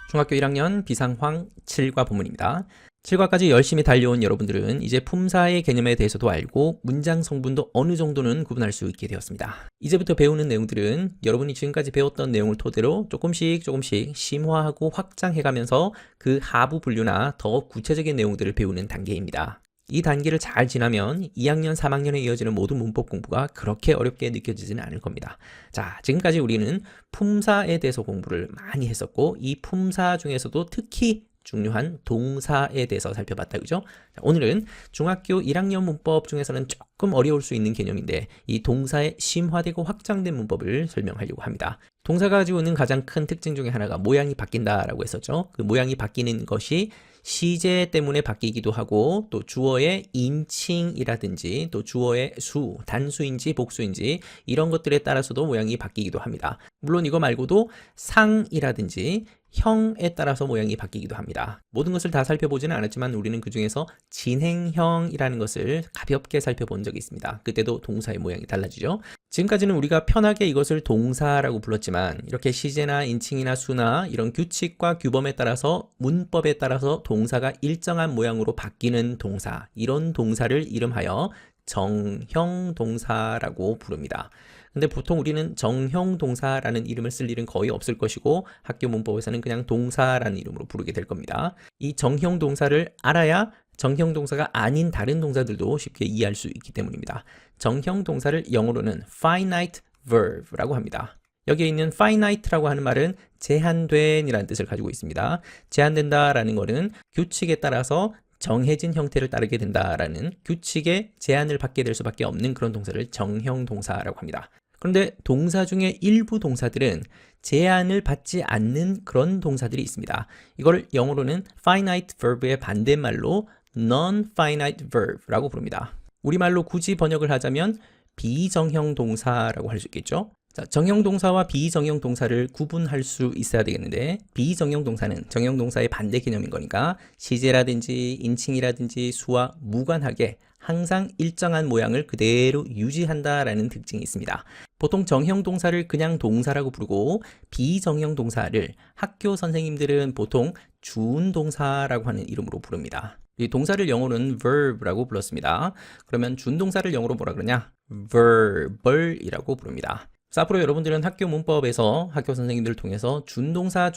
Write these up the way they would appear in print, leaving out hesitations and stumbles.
중학교 1학년 비상황 7과 본문입니다. 7과까지 열심히 달려온 여러분들은 이제 품사의 개념에 대해서도 알고 문장 성분도 어느 정도는 구분할 수 있게 되었습니다. 이제부터 배우는 내용들은 여러분이 지금까지 배웠던 내용을 토대로 조금씩 심화하고 확장해가면서 그 하부 분류나 더 구체적인 내용들을 배우는 단계입니다. 이 단계를 잘 지나면 2학년, 3학년에 이어지는 모든 문법 공부가 그렇게 어렵게 느껴지지는 않을 겁니다. 자, 지금까지 우리는 품사에 대해서 공부를 많이 했었고 이 품사 중에서도 특히 중요한 동사에 대해서 살펴봤다, 그죠? 자, 오늘은 중학교 1학년 문법 중에서는 조금 어려울 수 있는 개념인데 이 동사의 심화되고 확장된 문법을 설명하려고 합니다. 동사가 가지고 있는 가장 큰 특징 중에 하나가 모양이 바뀐다라고 했었죠. 그 모양이 바뀌는 것이 시제 때문에 바뀌기도 하고 또 주어의 인칭이라든지 또 주어의 수, 단수인지 복수인지 이런 것들에 따라서도 모양이 바뀌기도 합니다. 물론 이거 말고도 상이라든지 형에 따라서 모양이 바뀌기도 합니다. 모든 것을 다 살펴보지는 않았지만 우리는 그 중에서 진행형이라는 것을 가볍게 살펴본 적이 있습니다. 그때도 동사의 모양이 달라지죠. 지금까지는 우리가 편하게 이것을 동사라고 불렀지만 이렇게 시제나 인칭이나 수나 이런 규칙과 규범에 따라서 문법에 따라서 동사가 일정한 모양으로 바뀌는 동사, 이런 동사를 이름하여 정형 동사라고 부릅니다. 근데 보통 우리는 정형 동사라는 이름을 쓸 일은 거의 없을 것이고 학교 문법에서는 그냥 동사라는 이름으로 부르게 될 겁니다. 이 정형 동사를 알아야 정형 동사가 아닌 다른 동사들도 쉽게 이해할 수 있기 때문입니다. 정형 동사를 영어로는 finite verb라고 합니다. 여기에 있는 finite라고 하는 말은 제한된 이라는 뜻을 가지고 있습니다. 제한된다라는 것은 규칙에 따라서 정해진 형태를 따르게 된다라는 규칙에 제한을 받게 될 수밖에 없는 그런 동사를 정형 동사라고 합니다. 그런데 동사 중에 일부 동사들은 제한을 받지 않는 그런 동사들이 있습니다. 이걸 영어로는 finite verb의 반대말로 non-finite verb라고 부릅니다. 우리말로 굳이 번역을 하자면 비정형 동사라고 할 수 있겠죠. 자, 정형 동사와 비정형 동사를 구분할 수 있어야 되겠는데 비정형 동사는 정형 동사의 반대 개념인 거니까 시제라든지 인칭이라든지 수와 무관하게 항상 일정한 모양을 그대로 유지한다라는 특징이 있습니다. 보통 정형 동사를 그냥 동사라고 부르고 비정형 동사를 학교 선생님들은 보통 준동사라고 하는 이름으로 부릅니다. 이 동사를 영어로는 verb라고 불렀습니다. 그러면 준동사를 영어로 뭐라 그러냐? verbal이라고 부릅니다. 앞으로 여러분들은 학교 문법에서 학교 선생님들을 통해서 준동사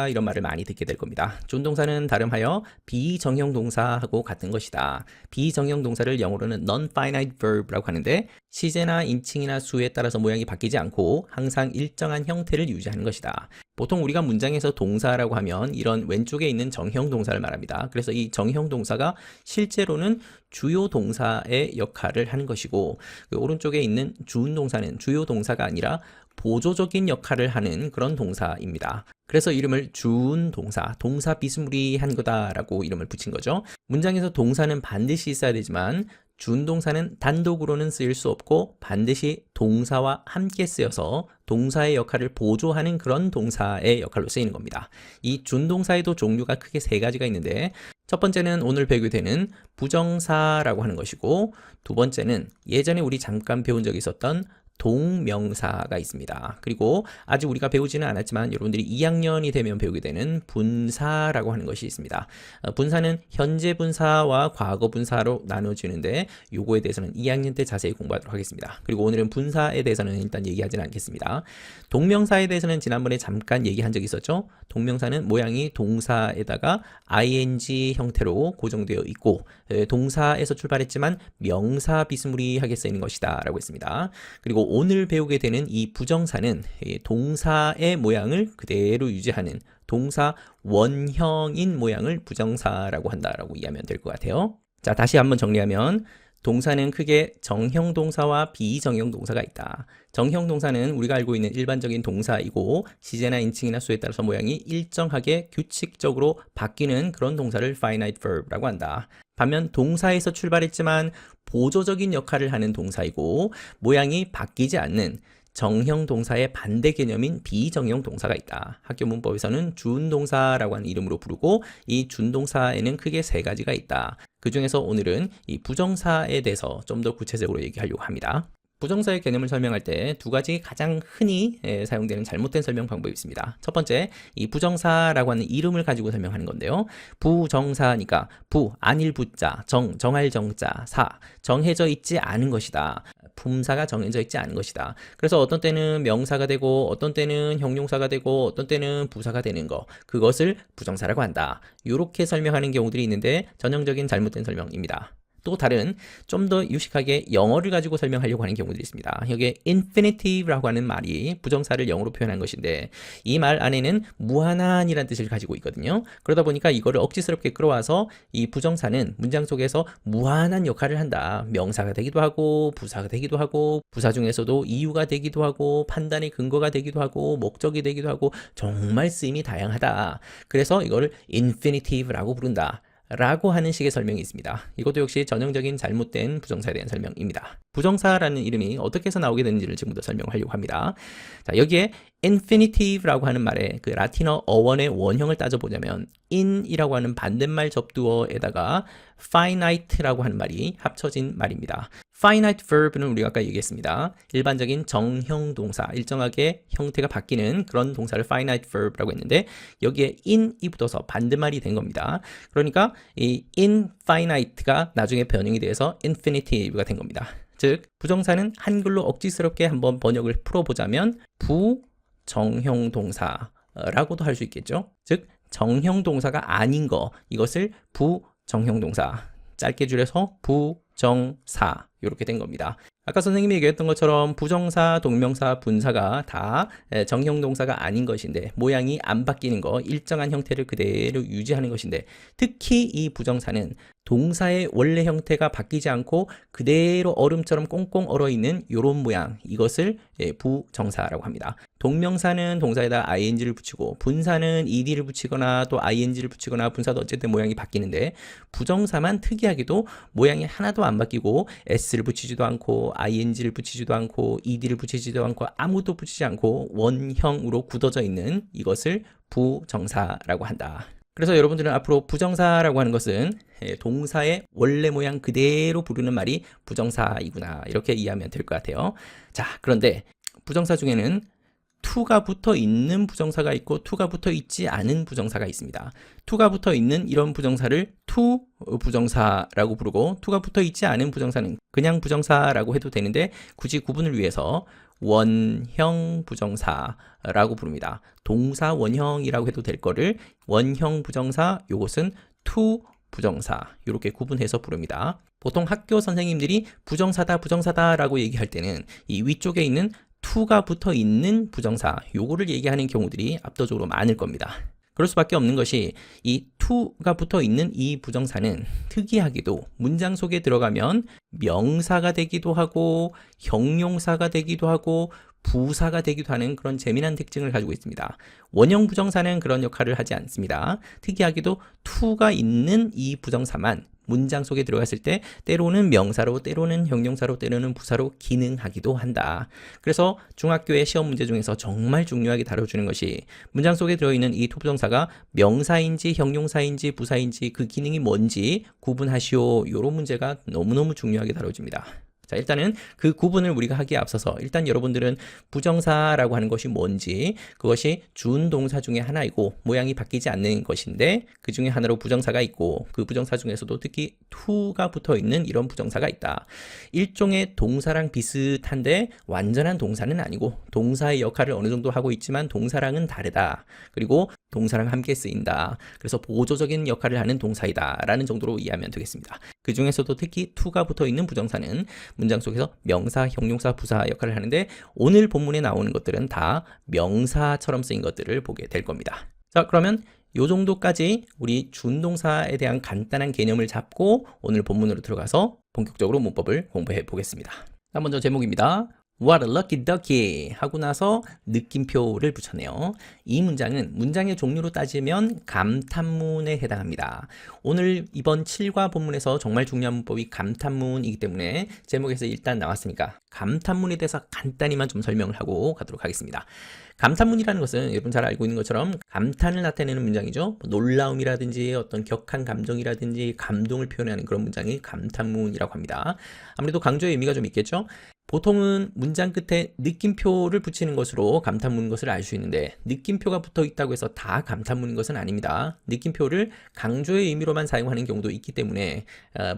이런 말을 많이 듣게 될 겁니다. 준동사는 다름하여 비정형 동사하고 같은 것이다. 비정형 동사를 영어로는 non-finite verb라고 하는데 시제나 인칭이나 수에 따라서 모양이 바뀌지 않고 항상 일정한 형태를 유지하는 것이다. 보통 우리가 문장에서 동사라고 하면 이런 왼쪽에 있는 정형 동사를 말합니다. 그래서 이 정형 동사가 실제로는 주요 동사의 역할을 하는 것이고 그 오른쪽에 있는 준동사는 주요 동사가 아니라 보조적인 역할을 하는 그런 동사입니다. 그래서 이름을 준동사, 동사 비스무리한 거다라고 이름을 붙인 거죠. 문장에서 동사는 반드시 있어야 되지만 준동사는 단독으로는 쓰일 수 없고 반드시 동사와 함께 쓰여서 동사의 역할을 보조하는 그런 동사의 역할로 쓰이는 겁니다. 이 준동사에도 종류가 크게 세 가지가 있는데 첫 번째는 오늘 배우게 되는 부정사라고 하는 것이고 두 번째는 예전에 우리 잠깐 배운 적이 있었던 동명사가 있습니다. 그리고 아직 우리가 배우지는 않았지만 여러분들이 2학년이 되면 배우게 되는 분사라고 하는 것이 있습니다. 분사는 현재 분사와 과거 분사로 나눠지는데 요거에 대해서는 2학년 때 자세히 공부하도록 하겠습니다. 그리고 오늘은 분사에 대해서는 일단 얘기하지는 않겠습니다. 동명사에 대해서는 지난번에 잠깐 얘기한 적이 있었죠. 동명사는 모양이 동사에다가 ing 형태로 고정되어 있고 동사에서 출발했지만 명사 비스무리하게 쓰이는 것이다 라고 했습니다. 그리고 오늘 배우게 되는 이 부정사는 동사의 모양을 그대로 유지하는 동사 원형인 모양을 부정사라고 한다라고 이해하면 될 것 같아요. 자, 다시 한번 정리하면 동사는 크게 정형 동사와 비정형 동사가 있다. 정형 동사는 우리가 알고 있는 일반적인 동사이고 시제나 인칭이나 수에 따라서 모양이 일정하게 규칙적으로 바뀌는 그런 동사를 finite verb라고 한다. 반면 동사에서 출발했지만 보조적인 역할을 하는 동사이고 모양이 바뀌지 않는 정형 동사의 반대 개념인 비정형 동사가 있다. 학교 문법에서는 준동사라고 하는 이름으로 부르고 이 준동사에는 크게 세 가지가 있다. 그 중에서 오늘은 이 부정사에 대해서 좀 더 구체적으로 얘기하려고 합니다. 부정사의 개념을 설명할 때 두 가지 가장 흔히 사용되는 잘못된 설명 방법이 있습니다. 첫 번째, 이 부정사라고 하는 이름을 가지고 설명하는 건데요. 부정사니까 아닐 부자, 정할 정자, 정해져 있지 않은 것이다. 품사가 정해져 있지 않은 것이다. 그래서 어떤 때는 명사가 되고 어떤 때는 형용사가 되고 어떤 때는 부사가 되는 거, 그것을 부정사라고 한다. 이렇게 설명하는 경우들이 있는데 전형적인 잘못된 설명입니다. 또 다른 좀 더 유식하게 영어를 가지고 설명하려고 하는 경우들이 있습니다. 여기에 infinitive라고 하는 말이 부정사를 영어로 표현한 것인데 이 말 안에는 무한한이라는 뜻을 가지고 있거든요. 그러다 보니까 이거를 억지스럽게 끌어와서 이 부정사는 문장 속에서 무한한 역할을 한다. 명사가 되기도 하고 부사가 되기도 하고 부사 중에서도 이유가 되기도 하고 판단의 근거가 되기도 하고 목적이 되기도 하고 정말 쓰임이 다양하다. 그래서 이거를 infinitive라고 부른다. 라고 하는 식의 설명이 있습니다. 이것도 역시 전형적인 잘못된 부정사에 대한 설명입니다. 부정사라는 이름이 어떻게 해서 나오게 되는지를 지금부터 설명하려고 합니다. 자, 여기에 infinitive라고 하는 말의 그 라틴어 어원의 원형을 따져보자면 in이라고 하는 반대말 접두어에다가 finite라고 하는 말이 합쳐진 말입니다. finite verb는 우리가 아까 얘기했습니다. 일반적인 정형 동사, 일정하게 형태가 바뀌는 그런 동사를 finite verb라고 했는데 여기에 in이 붙어서 반대말이 된 겁니다. 그러니까 이 infinite가 나중에 변형이 돼서 infinitive가 된 겁니다. 즉 부정사는 한글로 억지스럽게 한번 번역을 풀어보자면 부정형 동사라고도 할 수 있겠죠. 즉 정형 동사가 아닌 거, 이것을 부정형 동사, 짧게 줄여서 부정사, 이렇게 된 겁니다. 아까 선생님이 얘기했던 것처럼 부정사, 동명사, 분사가 다 정형 동사가 아닌 것인데 모양이 안 바뀌는 거, 일정한 형태를 그대로 유지하는 것인데 특히 이 부정사는 동사의 원래 형태가 바뀌지 않고 그대로 얼음처럼 꽁꽁 얼어있는 이런 모양, 이것을 부정사라고 합니다. 동명사는 동사에다 ing를 붙이고 분사는 ed를 붙이거나 또 ing를 붙이거나 분사도 어쨌든 모양이 바뀌는데 부정사만 특이하게도 모양이 하나도 안 바뀌고 s를 붙이지도 않고 ing를 붙이지도 않고 ed를 붙이지도 않고 아무도 붙이지 않고 원형으로 굳어져 있는 이것을 부정사라고 한다. 그래서 여러분들은 앞으로 부정사라고 하는 것은 동사의 원래 모양 그대로 부르는 말이 부정사이구나, 이렇게 이해하면 될 것 같아요. 자, 그런데 부정사 중에는 to가 붙어 있는 부정사가 있고 to가 붙어 있지 않은 부정사가 있습니다. to가 붙어 있는 이런 부정사를 to 부정사라고 부르고 to가 붙어 있지 않은 부정사는 그냥 부정사라고 해도 되는데 굳이 구분을 위해서 원형 부정사라고 부릅니다. 동사 원형이라고 해도 될 거를 원형 부정사, 요것은 to 부정사, 이렇게 구분해서 부릅니다. 보통 학교 선생님들이 부정사다 라고 얘기할 때는 이 위쪽에 있는 to가 붙어 있는 부정사, 요거를 얘기하는 경우들이 압도적으로 많을 겁니다. 그럴 수밖에 없는 것이 이 to가 붙어 있는 이 부정사는 특이하게도 문장 속에 들어가면 명사가 되기도 하고 형용사가 되기도 하고 부사가 되기도 하는 그런 재미난 특징을 가지고 있습니다. 원형 부정사는 그런 역할을 하지 않습니다. 특이하게도 to가 있는 이 부정사만 문장 속에 들어갔을 때 때로는 명사로, 때로는 형용사로, 때로는 부사로 기능하기도 한다. 그래서 중학교의 시험 문제 중에서 정말 중요하게 다뤄주는 것이 문장 속에 들어있는 이 투부정사가 명사인지 형용사인지 부사인지 그 기능이 뭔지 구분하시오. 이런 문제가 너무너무 중요하게 다뤄집니다. 자, 일단은 그 구분을 우리가 하기에 앞서서 일단 여러분들은 부정사라고 하는 것이 뭔지, 그것이 준동사 중에 하나이고 모양이 바뀌지 않는 것인데 그 중에 하나로 부정사가 있고 그 부정사 중에서도 특히 to가 붙어 있는 이런 부정사가 있다. 일종의 동사랑 비슷한데 완전한 동사는 아니고 동사의 역할을 어느 정도 하고 있지만 동사랑은 다르다. 그리고 동사랑 함께 쓰인다. 그래서 보조적인 역할을 하는 동사이다 라는 정도로 이해하면 되겠습니다. 그 중에서도 특히 to가 붙어 있는 부정사는 문장 속에서 명사, 형용사, 부사 역할을 하는데 오늘 본문에 나오는 것들은 다 명사처럼 쓰인 것들을 보게 될 겁니다. 자, 그러면 요 정도까지 우리 준동사에 대한 간단한 개념을 잡고 오늘 본문으로 들어가서 본격적으로 문법을 공부해 보겠습니다. 자, 먼저 제목입니다. What a lucky ducky 하고 나서 느낌표를 붙였네요. 이 문장은 문장의 종류로 따지면 감탄문에 해당합니다. 오늘 이번 7과 본문에서 정말 중요한 문법이 감탄문이기 때문에 제목에서 일단 나왔으니까 감탄문에 대해서 간단히만 좀 설명을 하고 가도록 하겠습니다. 감탄문이라는 것은 여러분 잘 알고 있는 것처럼 감탄을 나타내는 문장이죠. 놀라움이라든지 어떤 격한 감정이라든지 감동을 표현하는 그런 문장이 감탄문이라고 합니다. 아무래도 강조의 의미가 좀 있겠죠. 보통은 문장 끝에 느낌표를 붙이는 것으로 감탄문인 것을 알 수 있는데 느낌표가 붙어 있다고 해서 다 감탄문인 것은 아닙니다. 느낌표를 강조의 의미로만 사용하는 경우도 있기 때문에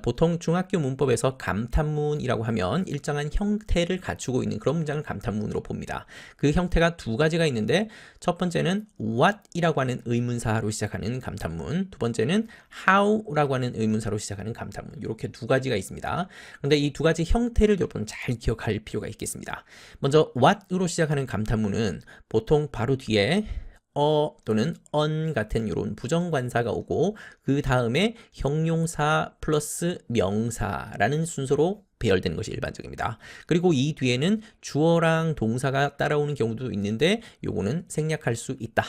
보통 중학교 문법에서 감탄문이라고 하면 일정한 형태를 갖추고 있는 그런 문장을 감탄문으로 봅니다. 그 형태가 두 가지가 있는데 첫 번째는 what이라고 하는 의문사로 시작하는 감탄문, 두 번째는 how라고 하는 의문사로 시작하는 감탄문, 이렇게 두 가지가 있습니다. 그런데 이 두 가지 형태를 여러분 잘 기억할 필요가 있겠습니다. 먼저 what으로 시작하는 감탄문은 보통 바로 뒤에 또는 on 같은 이런 부정관사가 오고 그 다음에 형용사 플러스 명사라는 순서로 배열되는 것이 일반적입니다. 그리고 이 뒤에는 주어랑 동사가 따라오는 경우도 있는데 요거는 생략할 수 있다.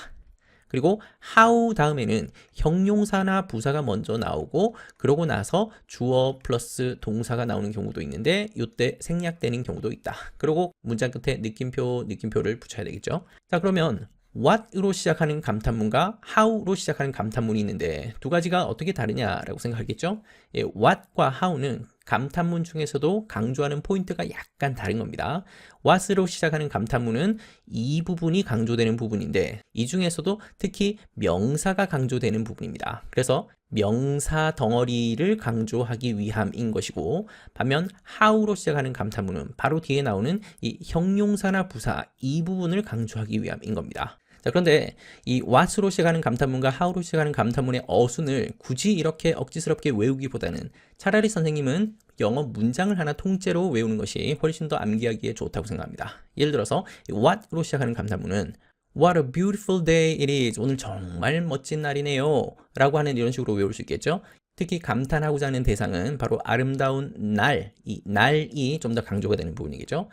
그리고 how 다음에는 형용사나 부사가 먼저 나오고 그러고 나서 주어 플러스 동사가 나오는 경우도 있는데 이때 생략되는 경우도 있다. 그리고 문장 끝에 느낌표를 붙여야 되겠죠. 자, 그러면 what으로 시작하는 감탄문과 how로 시작하는 감탄문이 있는데 두 가지가 어떻게 다르냐라고 생각하겠죠? what과 how는 감탄문 중에서도 강조하는 포인트가 약간 다른 겁니다. what으로 시작하는 감탄문은 이 부분이 강조되는 부분인데 이 중에서도 특히 명사가 강조되는 부분입니다. 그래서 명사 덩어리를 강조하기 위함인 것이고 반면 how로 시작하는 감탄문은 바로 뒤에 나오는 이 형용사나 부사 이 부분을 강조하기 위함인 겁니다. 자, 그런데 이 what으로 시작하는 감탄문과 how로 시작하는 감탄문의 어순을 굳이 이렇게 억지스럽게 외우기보다는 차라리 선생님은 영어 문장을 하나 통째로 외우는 것이 훨씬 더 암기하기에 좋다고 생각합니다. 예를 들어서 what으로 시작하는 감탄문은 What a beautiful day it is. 오늘 정말 멋진 날이네요. 라고 하는 이런 식으로 외울 수 있겠죠. 특히 감탄하고자 하는 대상은 바로 아름다운 날, 이 날이 좀 더 강조가 되는 부분이겠죠.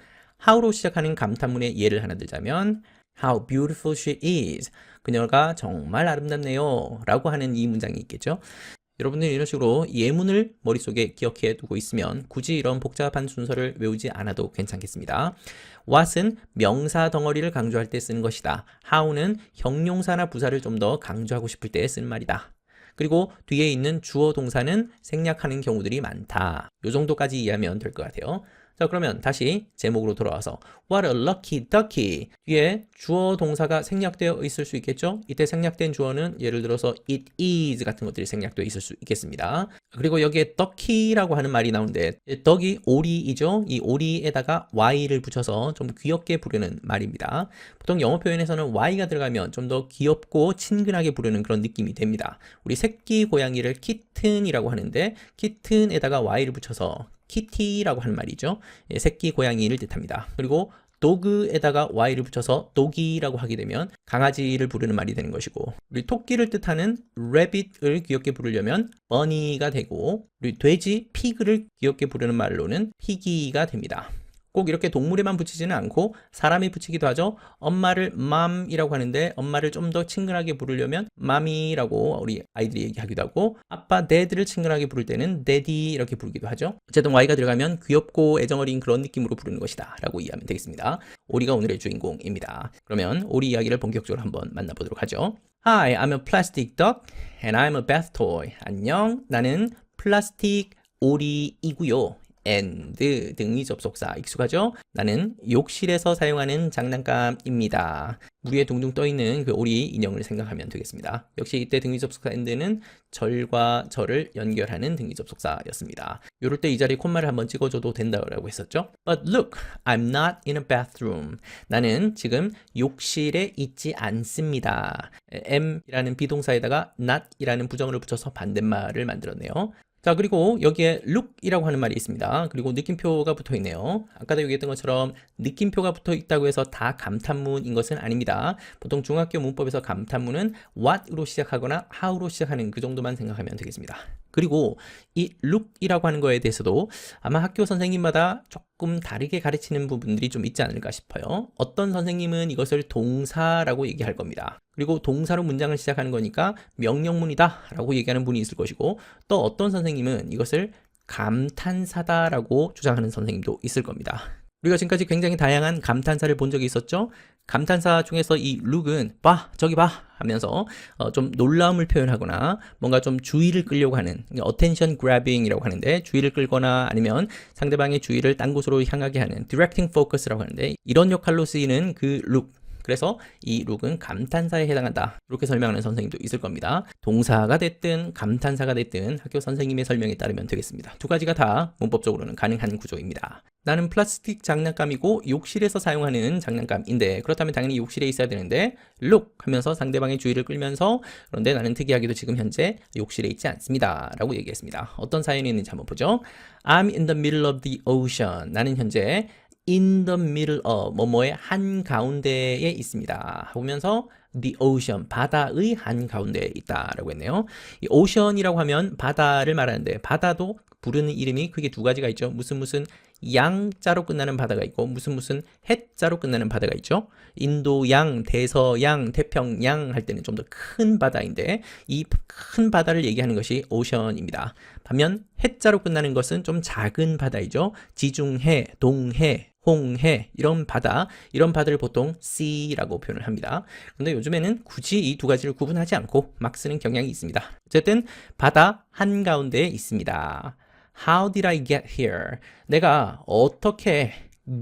how로 시작하는 감탄문의 예를 하나 들자면 How beautiful she is. 그녀가 정말 아름답네요. 라고 하는 이 문장이 있겠죠. 여러분들 이런 식으로 예문을 머릿속에 기억해 두고 있으면 굳이 이런 복잡한 순서를 외우지 않아도 괜찮겠습니다. what은 명사 덩어리를 강조할 때 쓰는 것이다. how는 형용사나 부사를 좀 더 강조하고 싶을 때 쓰는 말이다. 그리고 뒤에 있는 주어 동사는 생략하는 경우들이 많다. 이 정도까지 이해하면 될 것 같아요. 자, 그러면 다시 제목으로 돌아와서 What a lucky ducky. 뒤에 주어 동사가 생략되어 있을 수 있겠죠? 이때 생략된 주어는 예를 들어서 it is 같은 것들이 생략되어 있을 수 있겠습니다. 그리고 여기에 ducky라고 하는 말이 나오는데 duck이 오리이죠? 이 오리에다가 y를 붙여서 좀 귀엽게 부르는 말입니다. 보통 영어 표현에서는 y가 들어가면 좀 더 귀엽고 친근하게 부르는 그런 느낌이 됩니다. 우리 새끼 고양이를 kitten이라고 하는데 kitten에다가 y를 붙여서 키티라고 하는 말이죠. 새끼 고양이를 뜻합니다. 그리고 도그에다가 y를 붙여서 도기라고 하게 되면 강아지를 부르는 말이 되는 것이고 우리 토끼를 뜻하는 rabbit을 귀엽게 부르려면 bunny가 되고 우리 돼지 pig를 귀엽게 부르는 말로는 piggy가 됩니다. 꼭 이렇게 동물에만 붙이지는 않고 사람에 붙이기도 하죠. 엄마를 mom이라고 하는데 엄마를 좀 더 친근하게 부르려면 mommy라고 우리 아이들이 얘기하기도 하고 아빠 dad를 친근하게 부를 때는 daddy 이렇게 부르기도 하죠. 어쨌든 y가 들어가면 귀엽고 애정어린 그런 느낌으로 부르는 것이다 라고 이해하면 되겠습니다. 오리가 오늘의 주인공입니다. 그러면 오리 이야기를 본격적으로 한번 만나보도록 하죠. Hi, I'm a plastic duck and I'm a bath toy. 안녕, 나는 플라스틱 오리이고요. and 등이 접속사 익숙하죠? 나는 욕실에서 사용하는 장난감입니다. 위에 둥둥 떠있는 그 오리 인형을 생각하면 되겠습니다. 역시 이때 등위 접속사 and는 절과 절을 연결하는 등위 접속사였습니다. 이럴 때 이 자리에 콤마를 한번 찍어줘도 된다고 했었죠? But look, I'm not in a bathroom. 나는 지금 욕실에 있지 않습니다. am이라는 비동사에다가 not이라는 부정어를 붙여서 반대말을 만들었네요. 자, 그리고 여기에 look이라고 하는 말이 있습니다. 그리고 느낌표가 붙어 있네요. 아까도 얘기했던 것처럼 느낌표가 붙어 있다고 해서 다 감탄문인 것은 아닙니다. 보통 중학교 문법에서 감탄문은 what으로 시작하거나 how로 시작하는 그 정도만 생각하면 되겠습니다. 그리고 이 look이라고 하는 거에 대해서도 아마 학교 선생님마다 조금 다르게 가르치는 부분들이 좀 있지 않을까 싶어요. 어떤 선생님은 이것을 동사라고 얘기할 겁니다. 그리고 동사로 문장을 시작하는 거니까 명령문이다 라고 얘기하는 분이 있을 것이고 또 어떤 선생님은 이것을 감탄사다 라고 주장하는 선생님도 있을 겁니다. 우리가 지금까지 굉장히 다양한 감탄사를 본 적이 있었죠? 감탄사 중에서 이 look은 봐, 저기 봐 하면서 좀 놀라움을 표현하거나 뭔가 좀 주의를 끌려고 하는 attention grabbing이라고 하는데 주의를 끌거나 아니면 상대방의 주의를 딴 곳으로 향하게 하는 directing focus라고 하는데 이런 역할로 쓰이는 그 look. 그래서 이 look은 감탄사에 해당한다. 이렇게 설명하는 선생님도 있을 겁니다. 동사가 됐든 감탄사가 됐든 학교 선생님의 설명에 따르면 되겠습니다. 두 가지가 다 문법적으로는 가능한 구조입니다. 나는 플라스틱 장난감이고 욕실에서 사용하는 장난감인데 그렇다면 당연히 욕실에 있어야 되는데 look 하면서 상대방의 주의를 끌면서 그런데 나는 특이하게도 지금 현재 욕실에 있지 않습니다 라고 얘기했습니다. 어떤 사연이 있는지 한번 보죠. I'm in the middle of the ocean. 나는 현재 in the middle of 뭐뭐의 한가운데에 있습니다. 보면서 the ocean, 바다의 한가운데에 있다라고 했네요. 이 ocean이라고 하면 바다를 말하는데 바다도 부르는 이름이 크게 두 가지가 있죠. 무슨 양자로 끝나는 바다가 있고 무슨 해자로 끝나는 바다가 있죠. 인도양, 대서양, 태평양 할 때는 좀 더 큰 바다인데 이 큰 바다를 얘기하는 것이 ocean입니다. 반면 해자로 끝나는 것은 좀 작은 바다이죠. 지중해, 동해, 홍해 이런 바다를 보통 sea라고 표현을 합니다. 그런데 요즘에는 굳이 이 두 가지를 구분하지 않고 막 쓰는 경향이 있습니다. 어쨌든 바다 한가운데에 있습니다. How did I get here? 내가 어떻게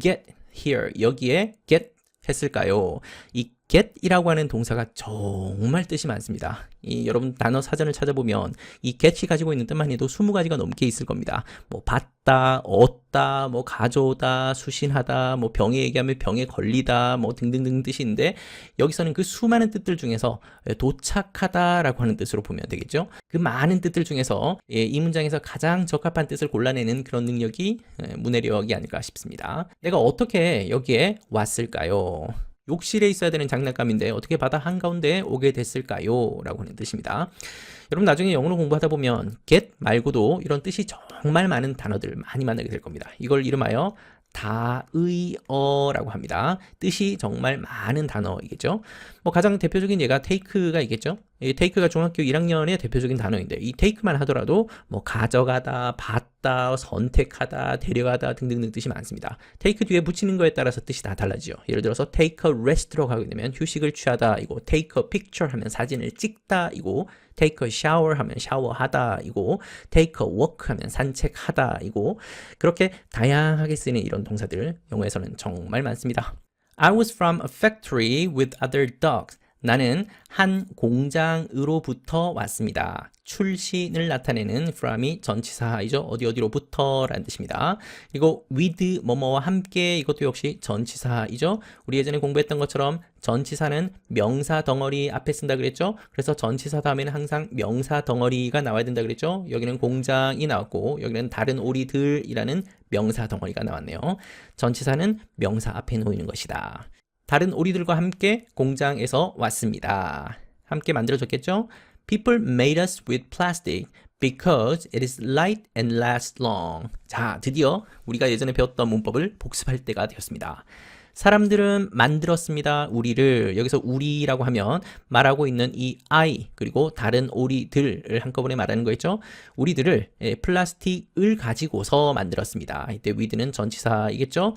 get here 여기에 get 했을까요? 이 get이라고 하는 동사가 정말 뜻이 많습니다. 여러분 단어 사전을 찾아보면 이 get이 가지고 있는 뜻만 해도 20가지가 넘게 있을 겁니다. 뭐 받다, 얻다, 뭐 가져오다, 수신하다, 뭐 병에 얘기하면 병에 걸리다, 뭐 등등등 뜻이 있는데 여기서는 그 수많은 뜻들 중에서 도착하다라고 하는 뜻으로 보면 되겠죠. 그 많은 뜻들 중에서 이 문장에서 가장 적합한 뜻을 골라내는 그런 능력이 문해력이 아닐까 싶습니다. 내가 어떻게 여기에 왔을까요? 욕실에 있어야 되는 장난감인데 어떻게 바다 한가운데에 오게 됐을까요? 라고 하는 뜻입니다. 여러분 나중에 영어로 공부하다 보면 get 말고도 이런 뜻이 정말 많은 단어들 많이 만나게 될 겁니다. 이걸 이름하여 다의어라고 합니다. 뜻이 정말 많은 단어이겠죠. 뭐 가장 대표적인 예가 take가 있겠죠. 이 take가 중학교 1학년의 대표적인 단어인데 이 take만 하더라도 뭐 가져가다, 받다, 선택하다, 데려가다 등등등 뜻이 많습니다. take 뒤에 붙이는 거에 따라서 뜻이 다 달라지죠. 예를 들어서 take a rest로 가게 되면 휴식을 취하다 이고 take a picture 하면 사진을 찍다 이고 take a shower 하면 샤워하다 이고 take a walk 하면 산책하다 이고 그렇게 다양하게 쓰이는 이런 동사들 영어에서는 정말 많습니다. I was from a factory with other dogs. 나는 한 공장으로부터 왔습니다. 출신을 나타내는 from이 전치사이죠. 어디로부터 라는 뜻입니다. 그리고 with 뭐뭐와 함께 이것도 역시 전치사이죠. 우리 예전에 공부했던 것처럼 전치사는 명사 덩어리 앞에 쓴다 그랬죠. 그래서 전치사 다음에는 항상 명사 덩어리가 나와야 된다 그랬죠. 여기는 공장이 나왔고 여기는 다른 오리들이라는 명사 덩어리가 나왔네요. 전치사는 명사 앞에 놓이는 것이다. 다른 오리들과 함께 공장에서 왔습니다. 함께 만들어졌겠죠? People made us with plastic because it is light and lasts long. 자, 드디어 우리가 예전에 배웠던 문법을 복습할 때가 되었습니다. 사람들은 만들었습니다. 우리를 여기서 우리라고 하면 말하고 있는 이 I 그리고 다른 오리들을 한꺼번에 말하는 거겠죠. 우리들을 플라스틱을 가지고서 만들었습니다. 이때 with는 전치사이겠죠.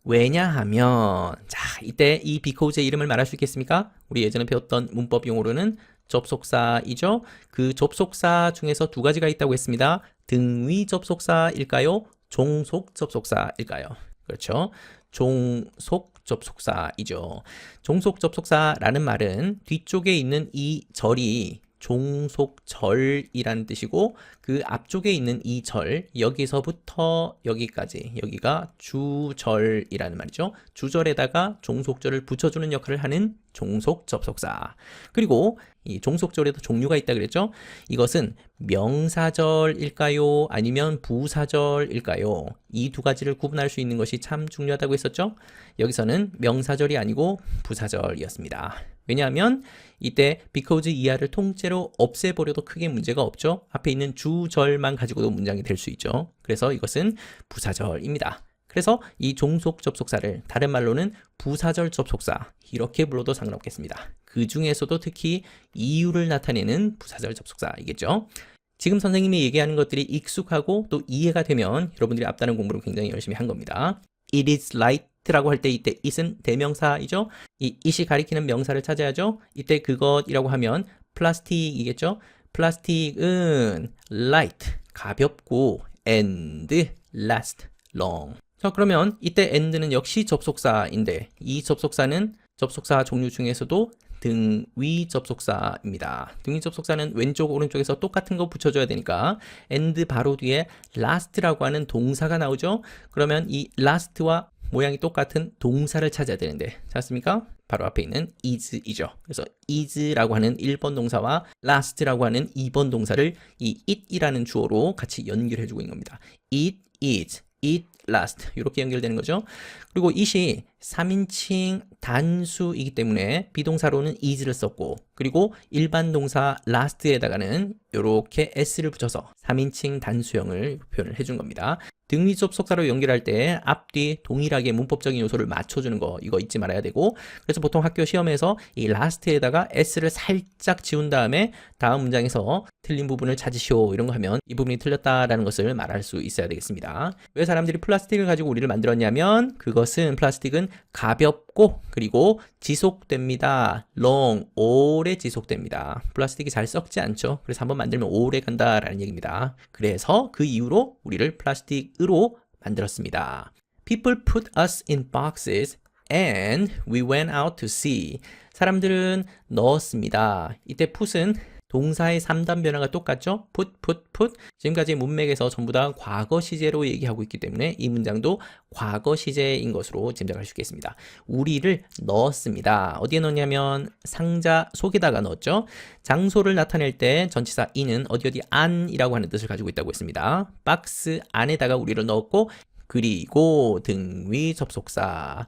왜냐하면 자 이때 이 because의 이름을 말할 수 있겠습니까? 우리 예전에 배웠던 문법 용어로는 접속사이죠. 그 접속사 중에서 두 가지가 있다고 했습니다. 등위 접속사일까요? 종속 접속사일까요? 그렇죠. 종속 접속사이죠. 종속 접속사라는 말은 뒤쪽에 있는 이 절이 종속절이라는 뜻이고 그 앞쪽에 있는 이 절 여기서부터 여기까지 여기가 주절이라는 말이죠. 주절에다가 종속절을 붙여주는 역할을 하는 종속 접속사. 그리고 이 종속절에도 종류가 있다 그랬죠. 이것은 명사절일까요? 아니면 부사절일까요? 이 두 가지를 구분할 수 있는 것이 참 중요하다고 했었죠. 여기서는 명사절이 아니고 부사절이었습니다. 왜냐하면 이때 because 이하를 통째로 없애버려도 크게 문제가 없죠. 앞에 있는 주절만 가지고도 문장이 될 수 있죠. 그래서 이것은 부사절입니다. 그래서 이 종속 접속사를 다른 말로는 부사절 접속사 이렇게 불러도 상관없겠습니다. 그 중에서도 특히 이유를 나타내는 부사절 접속사이겠죠. 지금 선생님이 얘기하는 것들이 익숙하고 또 이해가 되면 여러분들이 앞다른 공부를 굉장히 열심히 한 겁니다. it is light라고 할 때 이때 it은 대명사이죠. 이 it이 가리키는 명사를 찾아야죠. 이때 그것이라고 하면 플라스틱이겠죠. 플라스틱은 light, 가볍고 and last long. 자, 그러면 이때 and는 역시 접속사인데 이 접속사는 접속사 종류 중에서도 등위 접속사입니다. 등위 접속사는 왼쪽 오른쪽에서 똑같은 거 붙여줘야 되니까 and 바로 뒤에 last라고 하는 동사가 나오죠. 그러면 이 last와 모양이 똑같은 동사를 찾아야 되는데 찾았습니까? 바로 앞에 있는 is이죠. 그래서 is라고 하는 1번 동사와 last라고 하는 2번 동사를 이 it이라는 주어로 같이 연결해주고 있는 겁니다. it is, it last 이렇게 연결되는 거죠. 그리고 it이 3인칭 단수이기 때문에 비동사로는 is를 썼고 그리고 일반 동사 last에다가는 이렇게 s를 붙여서 3인칭 단수형을 표현을 해준 겁니다. 등위 접속사로 연결할 때 앞뒤 동일하게 문법적인 요소를 맞춰주는 거 이거 잊지 말아야 되고 그래서 보통 학교 시험에서 이 last에다가 s를 살짝 지운 다음에 다음 문장에서 틀린 부분을 찾으시오 이런 거 하면 이 부분이 틀렸다라는 것을 말할 수 있어야 되겠습니다. 왜 사람들이 플라스틱을 가지고 우리를 만들었냐면 그것은 플라스틱은 가볍고 그리고 지속됩니다. long, 오래 지속됩니다. 플라스틱이 잘 썩지 않죠. 그래서 한번 만들면 오래 간다라는 얘기입니다. 그래서 그 이유로 우리를 플라스틱으로 만들었습니다. People put us in boxes and we went out to sea. 사람들은 넣었습니다. 이때 put은 동사의 3단 변화가 똑같죠? put. 지금까지 문맥에서 전부 다 과거 시제로 얘기하고 있기 때문에 이 문장도 과거 시제인 것으로 짐작할 수 있겠습니다. 우리를 넣었습니다. 어디에 넣냐면 상자 속에다가 넣었죠? 장소를 나타낼 때 전치사 in은 어디 안이라고 하는 뜻을 가지고 있다고 했습니다. 박스 안에다가 우리를 넣었고 그리고 등위 접속사.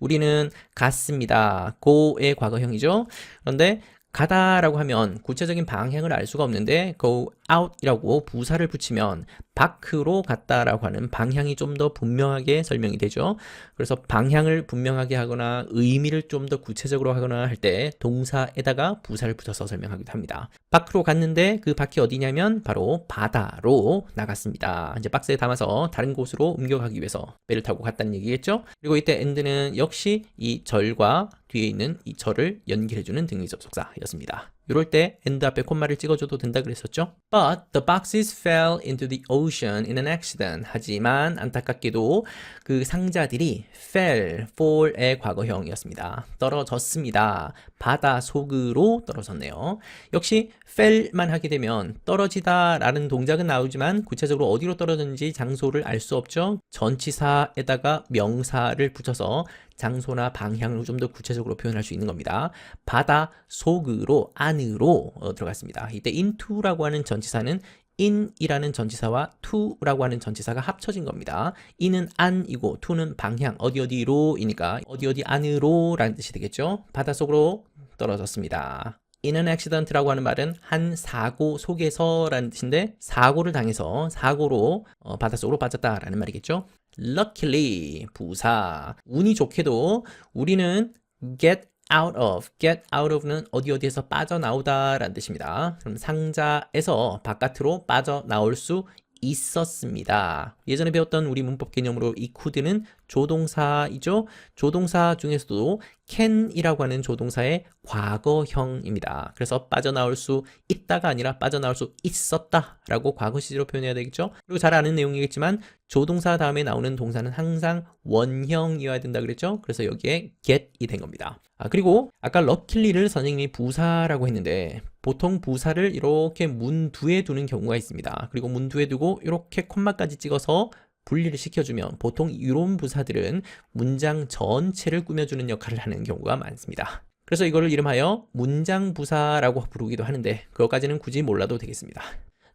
우리는 갔습니다. go의 과거형이죠. 그런데 가다라고 하면 구체적인 방향을 알 수가 없는데 go out이라고 부사를 붙이면 밖으로 갔다라고 하는 방향이 좀 더 분명하게 설명이 되죠. 그래서 방향을 분명하게 하거나 의미를 좀 더 구체적으로 하거나 할 때 동사에다가 부사를 붙여서 설명하기도 합니다. 밖으로 갔는데 그 밖이 어디냐면 바로 바다로 나갔습니다. 이제 박스에 담아서 다른 곳으로 옮겨가기 위해서 배를 타고 갔다는 얘기겠죠. 그리고 이때 and는 역시 이 절과 뒤에 있는 이 절을 연결해주는 등위 접속사였습니다. 이럴 때 and 앞에 콤마를 찍어줘도 된다 그랬었죠. But the boxes fell into the ocean in an accident. 하지만 안타깝게도 그 상자들이 fall의 과거형이었습니다. 떨어졌습니다. 바다 속으로 떨어졌네요. 역시 fell만 하게 되면 떨어지다 라는 동작은 나오지만 구체적으로 어디로 떨어졌는지 장소를 알 수 없죠. 전치사에다가 명사를 붙여서 장소나 방향을 좀 더 구체적으로 표현할 수 있는 겁니다. 바다 속으로 안으로 들어갔습니다. 이때 into라고 하는 전치사는 in이라는 전치사와 to라고 하는 전치사가 합쳐진 겁니다. in은 안이고 to는 방향, 어디로이니까 어디 안으로 라는 뜻이 되겠죠. 바다 속으로 떨어졌습니다. in an accident라고 하는 말은 한 사고 속에서 라는 뜻인데 사고를 당해서 사고로 바닷속으로 빠졌다라는 말이겠죠. Luckily, 부사. 운이 좋게도 우리는 get out of는 어디에서 빠져나오다 라는 뜻입니다. 그럼 상자에서 바깥으로 빠져나올 수 있었습니다. 예전에 배웠던 우리 문법 개념으로 이 could는 조동사이죠. 조동사 중에서도 can이라고 하는 조동사의 과거형입니다. 그래서 빠져나올 수 있다가 아니라 빠져나올 수 있었다라고 과거 시제로 표현해야 되겠죠. 그리고 잘 아는 내용이겠지만 조동사 다음에 나오는 동사는 항상 원형이어야 된다 그랬죠. 그래서 여기에 get이 된 겁니다. 그리고 아까 luckily를 선생님이 부사라고 했는데 보통 부사를 이렇게 문두에 두는 경우가 있습니다. 그리고 문두에 두고 이렇게 콤마까지 찍어서 분리를 시켜주면 보통 이런 부사들은 문장 전체를 꾸며주는 역할을 하는 경우가 많습니다. 그래서 이거를 이름하여 문장 부사라고 부르기도 하는데 그것까지는 굳이 몰라도 되겠습니다.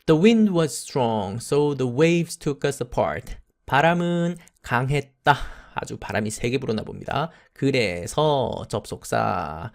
The wind was strong, so the waves took us apart. 바람은 강했다. 아주 바람이 세게 불었나 봅니다. 그래서 접속사.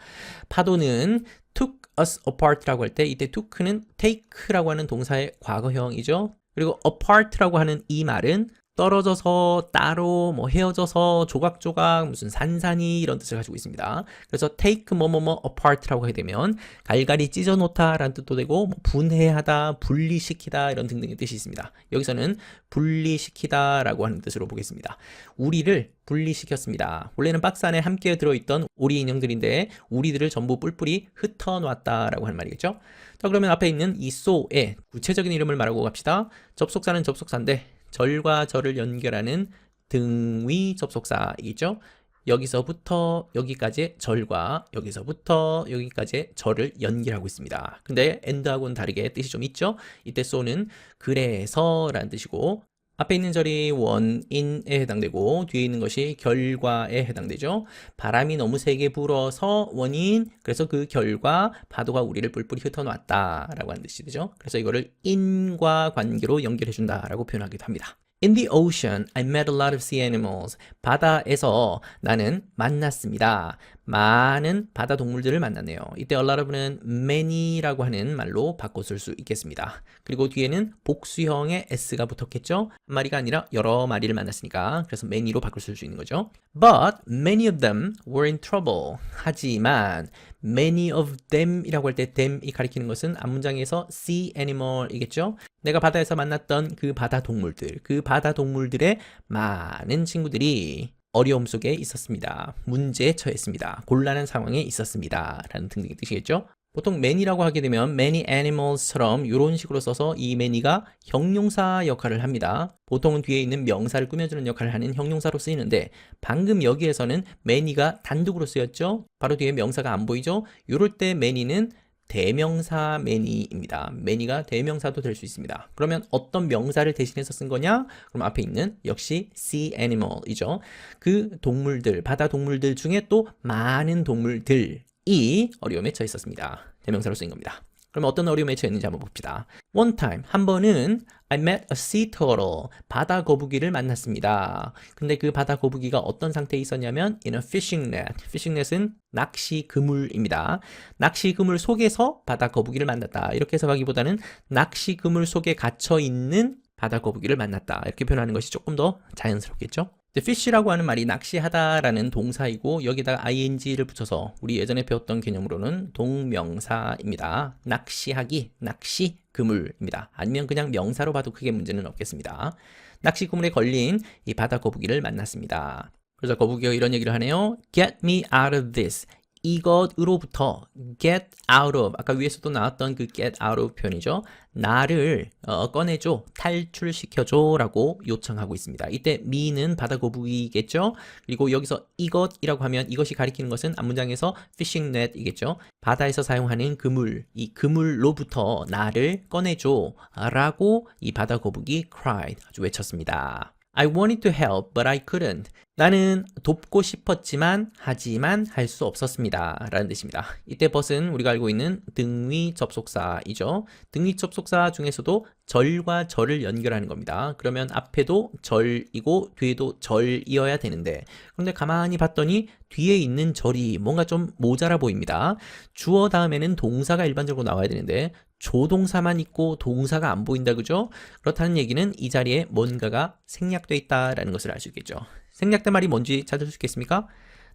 파도는 took us apart라고 할 때 이때 took는 take라고 하는 동사의 과거형이죠. 그리고 apart라고 하는 이 말은 떨어져서, 따로, 뭐 헤어져서, 조각조각, 무슨 산산이 이런 뜻을 가지고 있습니다. 그래서 take 뭐뭐뭐 apart라고 하게 되면 갈갈이 찢어놓다 라는 뜻도 되고 뭐 분해하다, 분리시키다 이런 등등의 뜻이 있습니다. 여기서는 분리시키다 라고 하는 뜻으로 보겠습니다. 우리를 분리시켰습니다. 원래는 박스 안에 함께 들어있던 오리 인형들인데 우리들을 전부 뿔뿔이 흩어놨다 라고 하는 말이겠죠. 자, 그러면 앞에 있는 이 so의 구체적인 이름을 말하고 갑시다. 접속사는 접속사인데 절과 절을 연결하는 등위 접속사이죠. 여기서부터 여기까지의 절과 여기서부터 여기까지의 절을 연결하고 있습니다. 근데 and하고는 다르게 뜻이 좀 있죠. 이때 so는 그래서 라는 뜻이고 앞에 있는 절이 원인에 해당되고 뒤에 있는 것이 결과에 해당되죠. 바람이 너무 세게 불어서 원인, 그래서 그 결과 파도가 우리를 뿔뿔이 흩어놨다 라고 하는 뜻이 되죠. 그래서 이거를 인과 관계로 연결해 준다 라고 표현하기도 합니다. In the ocean, I met a lot of sea animals. 바다에서 나는 만났습니다. 많은 바다 동물들을 만났네요. 이때 a lot of는 many라고 하는 말로 바꿔 쓸 수 있겠습니다. 그리고 뒤에는 복수형의 s가 붙었겠죠? 한 마리가 아니라 여러 마리를 만났으니까 그래서 many로 바꿀 수 있는 거죠. But many of them were in trouble. 하지만 many of them 이라고 할 때 them이 가리키는 것은 앞문장에서 sea animal이겠죠? 내가 바다에서 만났던 그 바다 동물들, 그 바다 동물들의 많은 친구들이 어려움 속에 있었습니다. 문제에 처했습니다. 곤란한 상황에 있었습니다. 라는 등등의 뜻이겠죠? 보통 many라고 하게 되면 many animals처럼 이런 식으로 써서 이 many가 형용사 역할을 합니다. 보통은 뒤에 있는 명사를 꾸며주는 역할을 하는 형용사로 쓰이는데 방금 여기에서는 many가 단독으로 쓰였죠? 바로 뒤에 명사가 안 보이죠? 이럴 때 many는 대명사 many입니다. many가 대명사도 될 수 있습니다. 그러면 어떤 명사를 대신해서 쓴 거냐? 그럼 앞에 있는 역시 sea animal이죠. 그 동물들, 바다 동물들 중에 또 많은 동물들이 어려움에 처해 있었습니다. 대명사로 쓰인 겁니다. 그럼 어떤 어려움에 처했는지 한번 봅시다. One time, 한 번은 I met a sea turtle, 바다 거북이를 만났습니다. 근데 그 바다 거북이가 어떤 상태에 있었냐면 in a fishing net, fishing net은 낚시 그물입니다. 낚시 그물 속에서 바다 거북이를 만났다. 이렇게 해석하기보다는 낚시 그물 속에 갇혀 있는 바다 거북이를 만났다. 이렇게 표현하는 것이 조금 더 자연스럽겠죠? fish라고 하는 말이 낚시하다라는 동사이고 여기다가 ing를 붙여서 우리 예전에 배웠던 개념으로는 동명사입니다. 낚시하기, 낚시 그물입니다. 아니면 그냥 명사로 봐도 크게 문제는 없겠습니다. 낚시 그물에 걸린 이 바다 거북이를 만났습니다. 그래서 거북이가 이런 얘기를 하네요. Get me out of this. 이것으로부터 get out of, 아까 위에서도 나왔던 그 get out of 표현이죠. 나를 꺼내줘, 탈출시켜줘 라고 요청하고 있습니다. 이때 me는 바다 거북이겠죠. 그리고 여기서 이것이라고 하면 이것이 가리키는 것은 앞문장에서 fishing net이겠죠. 바다에서 사용하는 그물, 이 그물로부터 나를 꺼내줘 라고 이 바다 거북이 cried, 아주 외쳤습니다. I wanted to help, but I couldn't. 나는 돕고 싶었지만 하지만 할 수 없었습니다. 라는 뜻입니다. 이때 but은 우리가 알고 있는 등위 접속사이죠. 등위 접속사 중에서도 절과 절을 연결하는 겁니다. 그러면 앞에도 절이고 뒤에도 절이어야 되는데 그런데 가만히 봤더니 뒤에 있는 절이 뭔가 좀 모자라 보입니다. 주어 다음에는 동사가 일반적으로 나와야 되는데 조동사만 있고 동사가 안 보인다, 그죠? 그렇다는 얘기는 이 자리에 뭔가가 생략되어 있다라는 것을 알 수 있겠죠. 생략된 말이 뭔지 찾을 수 있겠습니까?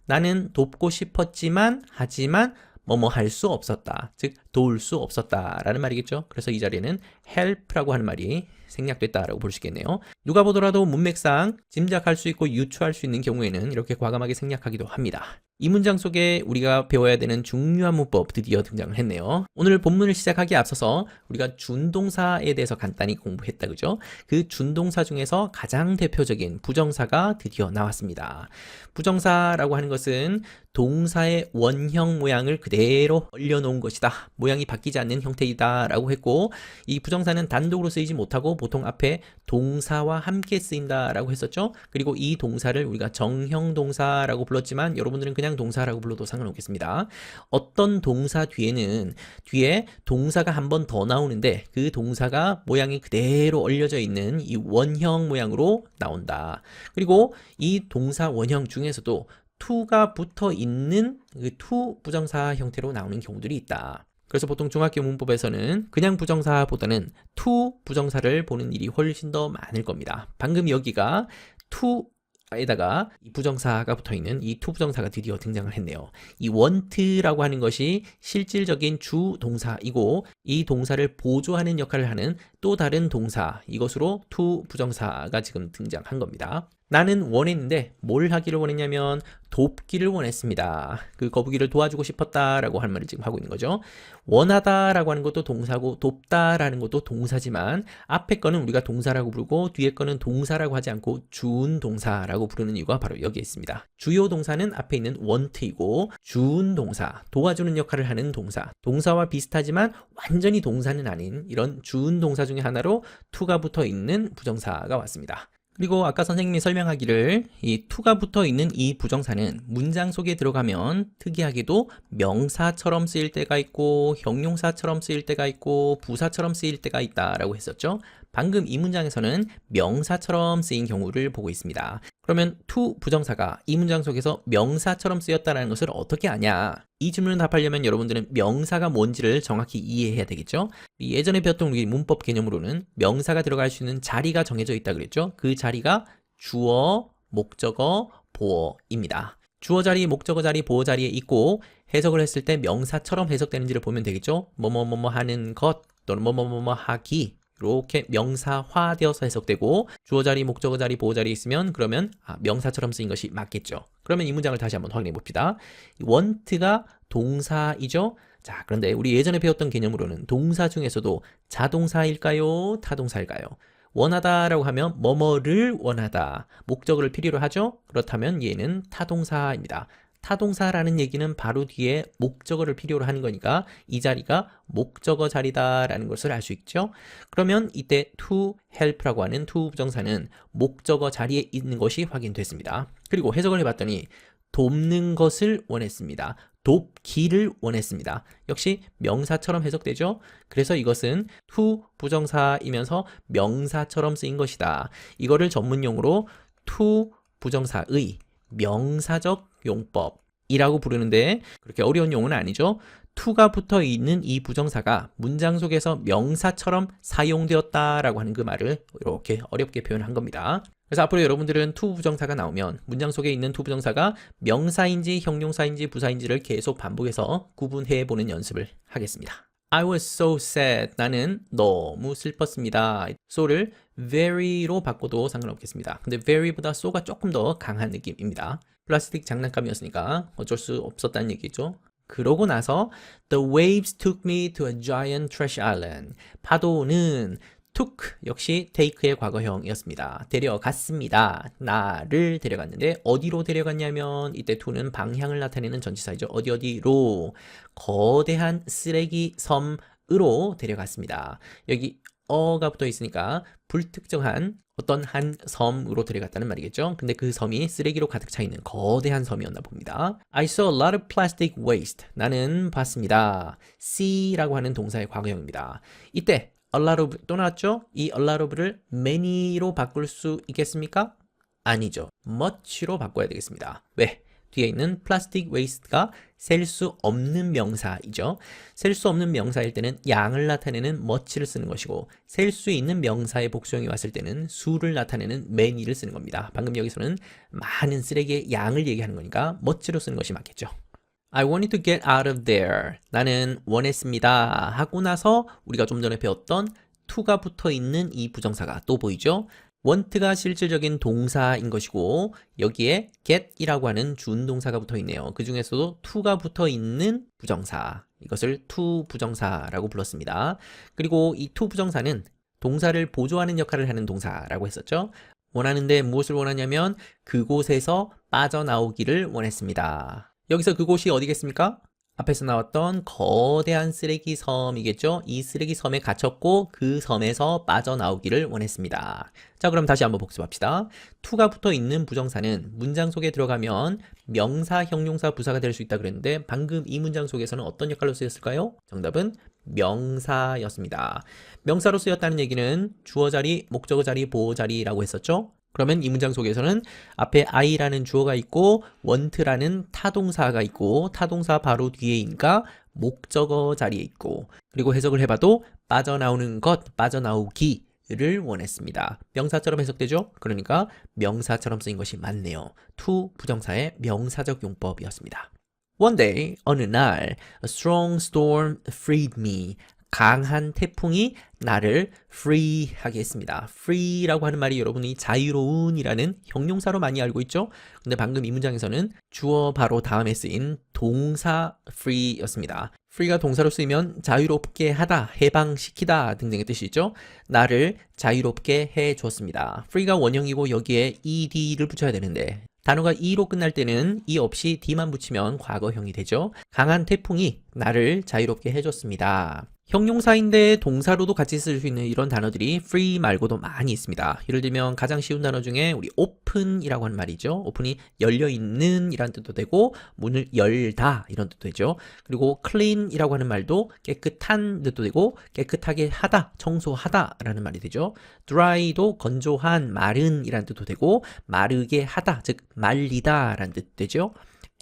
나는 돕고 싶었지만 하지만 뭐뭐 할 수 없었다. 즉 도울 수 없었다 라는 말이겠죠. 그래서 이 자리에는 help라고 하는 말이 생략됐다라고 볼 수 있겠네요. 누가 보더라도 문맥상 짐작할 수 있고 유추할 수 있는 경우에는 이렇게 과감하게 생략하기도 합니다. 이 문장 속에 우리가 배워야 되는 중요한 문법 드디어 등장을 했네요. 오늘 본문을 시작하기에 앞서서 우리가 준동사에 대해서 간단히 공부했다, 그죠? 그 준동사 중에서 가장 대표적인 부정사가 드디어 나왔습니다. 부정사라고 하는 것은 동사의 원형 모양을 그대로 올려놓은 것이다. 모양이 바뀌지 않는 형태이다 라고 했고 이 부정사는 단독으로 쓰이지 못하고 보통 앞에 동사와 함께 쓰인다 라고 했었죠. 그리고 이 동사를 우리가 정형동사라고 불렀지만 여러분들은 그냥 동사라고 불러도 상관없겠습니다. 어떤 동사 뒤에 동사가 한 번 더 나오는데 그 동사가 모양이 그대로 올려져 있는 이 원형 모양으로 나온다. 그리고 이 동사 원형 중에서도 to가 붙어 있는 그 to 부정사 형태로 나오는 경우들이 있다. 그래서 보통 중학교 문법에서는 그냥 부정사보다는 to 부정사를 보는 일이 훨씬 더 많을 겁니다. 방금 여기가 to 에다가 이 부정사가 붙어있는 이 to 부정사가 드디어 등장을 했네요. 이 want라고 하는 것이 실질적인 주 동사이고 이 동사를 보조하는 역할을 하는 또 다른 동사, 이것으로 to 부정사가 지금 등장한 겁니다. 나는 원했는데 뭘 하기를 원했냐면 돕기를 원했습니다. 그 거북이를 도와주고 싶었다라고 할 말을 지금 하고 있는 거죠. 원하다라고 하는 것도 동사고 돕다라는 것도 동사지만 앞에 거는 우리가 동사라고 부르고 뒤에 거는 동사라고 하지 않고 주운 동사라고 부르는 이유가 바로 여기에 있습니다. 주요 동사는 앞에 있는 want이고 주운 동사, 도와주는 역할을 하는 동사, 동사와 비슷하지만 완전히 동사는 아닌 이런 주운 동사 중에 하나로 to가 붙어 있는 부정사가 왔습니다. 그리고 아까 선생님이 설명하기를 이 to가 붙어 있는 이 부정사는 문장 속에 들어가면 특이하게도 명사처럼 쓰일 때가 있고 형용사처럼 쓰일 때가 있고 부사처럼 쓰일 때가 있다라고 했었죠. 방금 이 문장에서는 명사처럼 쓰인 경우를 보고 있습니다. 그러면 to 부정사가 이 문장 속에서 명사처럼 쓰였다는 것을 어떻게 아냐? 이 질문을 답하려면 여러분들은 명사가 뭔지를 정확히 이해해야 되겠죠? 예전에 배웠던 우리 문법 개념으로는 명사가 들어갈 수 있는 자리가 정해져 있다 그랬죠? 그 자리가 주어, 목적어, 보어입니다. 주어 자리, 목적어 자리, 보어 자리에 있고 해석을 했을 때 명사처럼 해석되는지를 보면 되겠죠? 뭐뭐뭐뭐 하는 것 또는 뭐뭐뭐뭐 하기, 이렇게 명사화되어서 해석되고 주어 자리, 목적어 자리, 보어 자리에 있으면 그러면 명사처럼 쓰인 것이 맞겠죠. 그러면 이 문장을 다시 한번 확인해 봅시다. want가 동사이죠. 자, 그런데 우리 예전에 배웠던 개념으로는 동사 중에서도 자동사일까요? 타동사일까요? 원하다라고 하면 뭐뭐를 원하다, 목적어를 필요로 하죠. 그렇다면 얘는 타동사입니다. 타동사라는 얘기는 바로 뒤에 목적어를 필요로 하는 거니까 이 자리가 목적어 자리다라는 것을 알 수 있죠. 그러면 이때 to help라고 하는 to 부정사는 목적어 자리에 있는 것이 확인됐습니다. 그리고 해석을 해봤더니 돕는 것을 원했습니다. 돕기를 원했습니다. 역시 명사처럼 해석되죠. 그래서 이것은 to 부정사이면서 명사처럼 쓰인 것이다. 이거를 전문용어로 to 부정사의 명사적 용법이라고 부르는데 그렇게 어려운 용어는 아니죠. to가 붙어 있는 이 부정사가 문장 속에서 명사처럼 사용되었다라고 하는 그 말을 이렇게 어렵게 표현한 겁니다. 그래서 앞으로 여러분들은 to 부정사가 나오면 문장 속에 있는 to 부정사가 명사인지 형용사인지 부사인지를 계속 반복해서 구분해 보는 연습을 하겠습니다. I was so sad. 나는 너무 슬펐습니다. so를 very로 바꿔도 상관없겠습니다. 근데 very보다 so가 조금 더 강한 느낌입니다. 플라스틱 장난감이었으니까 어쩔 수 없었다는 얘기죠. 그러고 나서 The waves took me to a giant trash island. 파도는 took 역시 take의 과거형이었습니다. 데려갔습니다. 나를 데려갔는데 어디로 데려갔냐면 이때 to는 방향을 나타내는 전치사이죠. 어디로? 거대한 쓰레기 섬으로 데려갔습니다. 여기 어가 붙어 있으니까 불특정한 어떤 한 섬으로 데려갔다는 말이겠죠. 근데 그 섬이 쓰레기로 가득 차 있는 거대한 섬이었나 봅니다. I saw a lot of plastic waste. 나는 봤습니다. see라고 하는 동사의 과거형입니다. 이때 a lot of 또 나왔죠? 이 a lot of를 many로 바꿀 수 있겠습니까? 아니죠. much로 바꿔야 되겠습니다. 왜? 뒤에 있는 plastic waste가 셀 수 없는 명사이죠. 셀 수 없는 명사일 때는 양을 나타내는 much를 쓰는 것이고 셀 수 있는 명사의 복수형이 왔을 때는 수를 나타내는 many를 쓰는 겁니다. 방금 여기서는 많은 쓰레기의 양을 얘기하는 거니까 much로 쓰는 것이 맞겠죠. I wanted to get out of there. 나는 원했습니다. 하고 나서 우리가 좀 전에 배웠던 to가 붙어 있는 이 부정사가 또 보이죠? want가 실질적인 동사인 것이고 여기에 get이라고 하는 준동사가 붙어 있네요. 그 중에서도 to가 붙어 있는 부정사, 이것을 to 부정사라고 불렀습니다. 그리고 이 to 부정사는 동사를 보조하는 역할을 하는 동사라고 했었죠. 원하는데 무엇을 원하냐면 그곳에서 빠져나오기를 원했습니다. 여기서 그곳이 어디겠습니까? 앞에서 나왔던 거대한 쓰레기 섬이겠죠? 이 쓰레기 섬에 갇혔고 그 섬에서 빠져나오기를 원했습니다. 자, 그럼 다시 한번 복습합시다. to가 붙어 있는 부정사는 문장 속에 들어가면 명사, 형용사, 부사가 될 수 있다 그랬는데 방금 이 문장 속에서는 어떤 역할로 쓰였을까요? 정답은 명사였습니다. 명사로 쓰였다는 얘기는 주어 자리, 목적어 자리, 보어 자리라고 했었죠? 그러면 이 문장 속에서는 앞에 I라는 주어가 있고 want라는 타동사가 있고 타동사 바로 뒤에인가 목적어 자리에 있고 그리고 해석을 해봐도 빠져나오는 것, 빠져나오기를 원했습니다. 명사처럼 해석되죠? 그러니까 명사처럼 쓰인 것이 맞네요. to 부정사의 명사적 용법이었습니다. One day, 어느 날, a strong storm freed me. 강한 태풍이 나를 free 하게 했습니다. free라고 하는 말이 여러분이 자유로운이라는 형용사로 많이 알고 있죠? 근데 방금 이 문장에서는 주어 바로 다음에 쓰인 동사 free였습니다. free가 동사로 쓰이면 자유롭게 하다, 해방시키다 등등의 뜻이 있죠? 나를 자유롭게 해줬습니다. free가 원형이고 여기에 ed를 붙여야 되는데 단어가 e로 끝날 때는 e 없이 d만 붙이면 과거형이 되죠. 강한 태풍이 나를 자유롭게 해줬습니다. 형용사인데 동사로도 같이 쓸 수 있는 이런 단어들이 free 말고도 많이 있습니다. 예를 들면 가장 쉬운 단어 중에 우리 open이라고 하는 말이죠. open이 열려있는 이란 뜻도 되고 문을 열다 이런 뜻도 되죠. 그리고 clean이라고 하는 말도 깨끗한 뜻도 되고 깨끗하게 하다, 청소하다 라는 말이 되죠. dry도 건조한, 마른 이란 뜻도 되고 마르게 하다, 즉 말리다 라는 뜻도 되죠.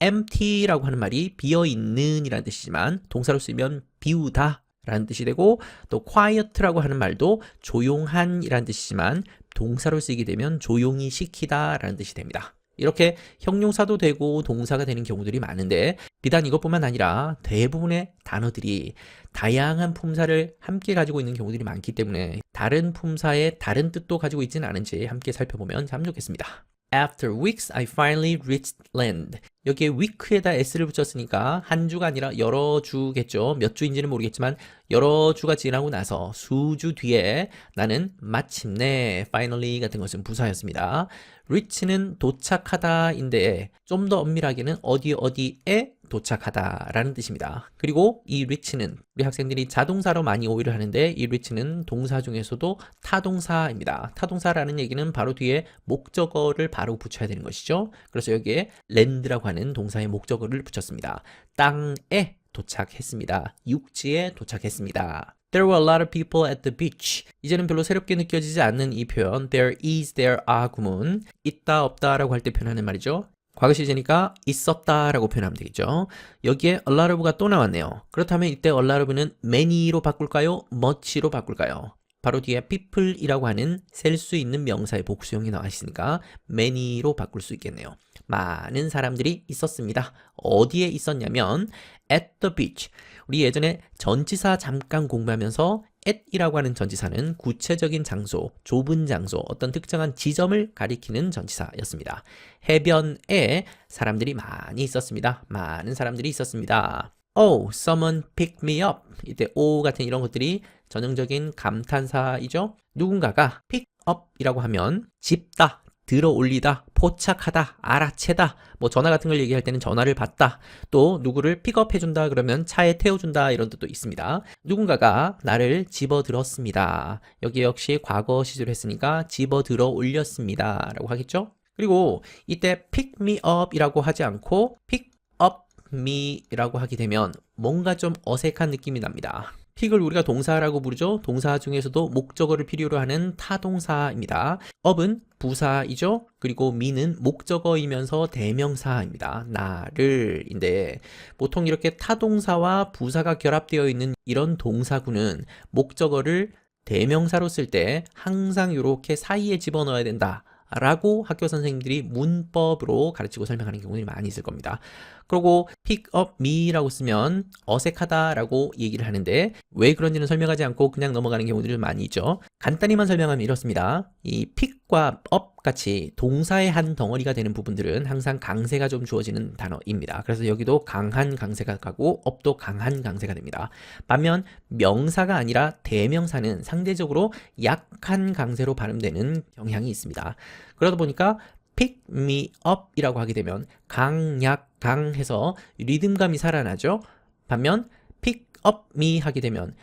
empty라고 하는 말이 비어있는 이란 뜻이지만 동사로 쓰면 비우다 라는 뜻이 되고 또 quiet라고 하는 말도 조용한 이란 뜻이지만 동사로 쓰이게 되면 조용히 시키다 라는 뜻이 됩니다. 이렇게 형용사도 되고 동사가 되는 경우들이 많은데 비단 이것뿐만 아니라 대부분의 단어들이 다양한 품사를 함께 가지고 있는 경우들이 많기 때문에 다른 품사의 다른 뜻도 가지고 있지는 않은지 함께 살펴보면 참 좋겠습니다. After weeks, I finally reached land. 여기에 week에다 s를 붙였으니까 한 주가 아니라 여러 주겠죠. 몇 주인지는 모르겠지만 여러 주가 지나고 나서 수주 뒤에 나는 마침내 finally 같은 것은 부사였습니다. reach는 도착하다인데 좀 더 엄밀하게는 어디에 도착하다라는 뜻입니다. 그리고 이 reach는 우리 학생들이 자동사로 많이 오해를 하는데 이 reach는 동사 중에서도 타동사입니다. 타동사라는 얘기는 바로 뒤에 목적어를 바로 붙여야 되는 것이죠. 그래서 여기에 land라고 하는 동사의 목적어를 붙였습니다. 땅에 도착했습니다. 육지에 도착했습니다. There were a lot of people at the beach. 이제는 별로 새롭게 느껴지지 않는 이 표현 there is, there are 구문 있다, 없다 라고 할 때 표현하는 말이죠. 과거 시제니까 있었다 라고 표현하면 되겠죠. 여기에 a lot of가 또 나왔네요. 그렇다면 이때 a lot of는 many로 바꿀까요? much로 바꿀까요? 바로 뒤에 people이라고 하는 셀 수 있는 명사의 복수형이 나와 있으니까 many로 바꿀 수 있겠네요. 많은 사람들이 있었습니다. 어디에 있었냐면 at the beach. 우리 예전에 전치사 잠깐 공부하면서 at이라고 하는 전치사는 구체적인 장소, 좁은 장소, 어떤 특정한 지점을 가리키는 전치사였습니다. 해변에 사람들이 많이 있었습니다. 많은 사람들이 있었습니다. Oh, someone picked me up. 이때 oh 같은 이런 것들이 전형적인 감탄사이죠. 누군가가 pick up이라고 하면 집다, 들어 올리다, 포착하다, 알아채다, 뭐 전화 같은 걸 얘기할 때는 전화를 받다, 또 누구를 픽업해준다 그러면 차에 태워준다 이런 뜻도 있습니다. 누군가가 나를 집어들었습니다. 여기 역시 과거 시제로 했으니까 집어들어 올렸습니다 라고 하겠죠. 그리고 이때 pick me up 이라고 하지 않고 pick up me 라고 하게 되면 뭔가 좀 어색한 느낌이 납니다. 픽을 우리가 동사라고 부르죠. 동사 중에서도 목적어를 필요로 하는 타동사입니다. up은 부사이죠. 그리고 me는 목적어이면서 대명사입니다. 나를인데 보통 이렇게 타동사와 부사가 결합되어 있는 이런 동사구는 목적어를 대명사로 쓸 때 항상 이렇게 사이에 집어넣어야 된다 라고 학교 선생님들이 문법으로 가르치고 설명하는 경우들이 많이 있을 겁니다. 그리고 pick up me라고 쓰면 어색하다라고 얘기를 하는데 왜 그런지는 설명하지 않고 그냥 넘어가는 경우들이 많이 있죠. 간단히만 설명하면 이렇습니다. 이 pick과 up 같이 동사의 한 덩어리가 되는 부분들은 항상 강세가 좀 주어지는 단어입니다. 그래서 여기도 강한 강세가 가고 up도 강한 강세가 됩니다. 반면 명사가 아니라 대명사는 상대적으로 약한 강세로 발음되는 경향이 있습니다. 그러다 보니까 pick me up 이라고 하게 되면 강해서 리듬감이 살아나죠. 반면 pick up me 하게 되면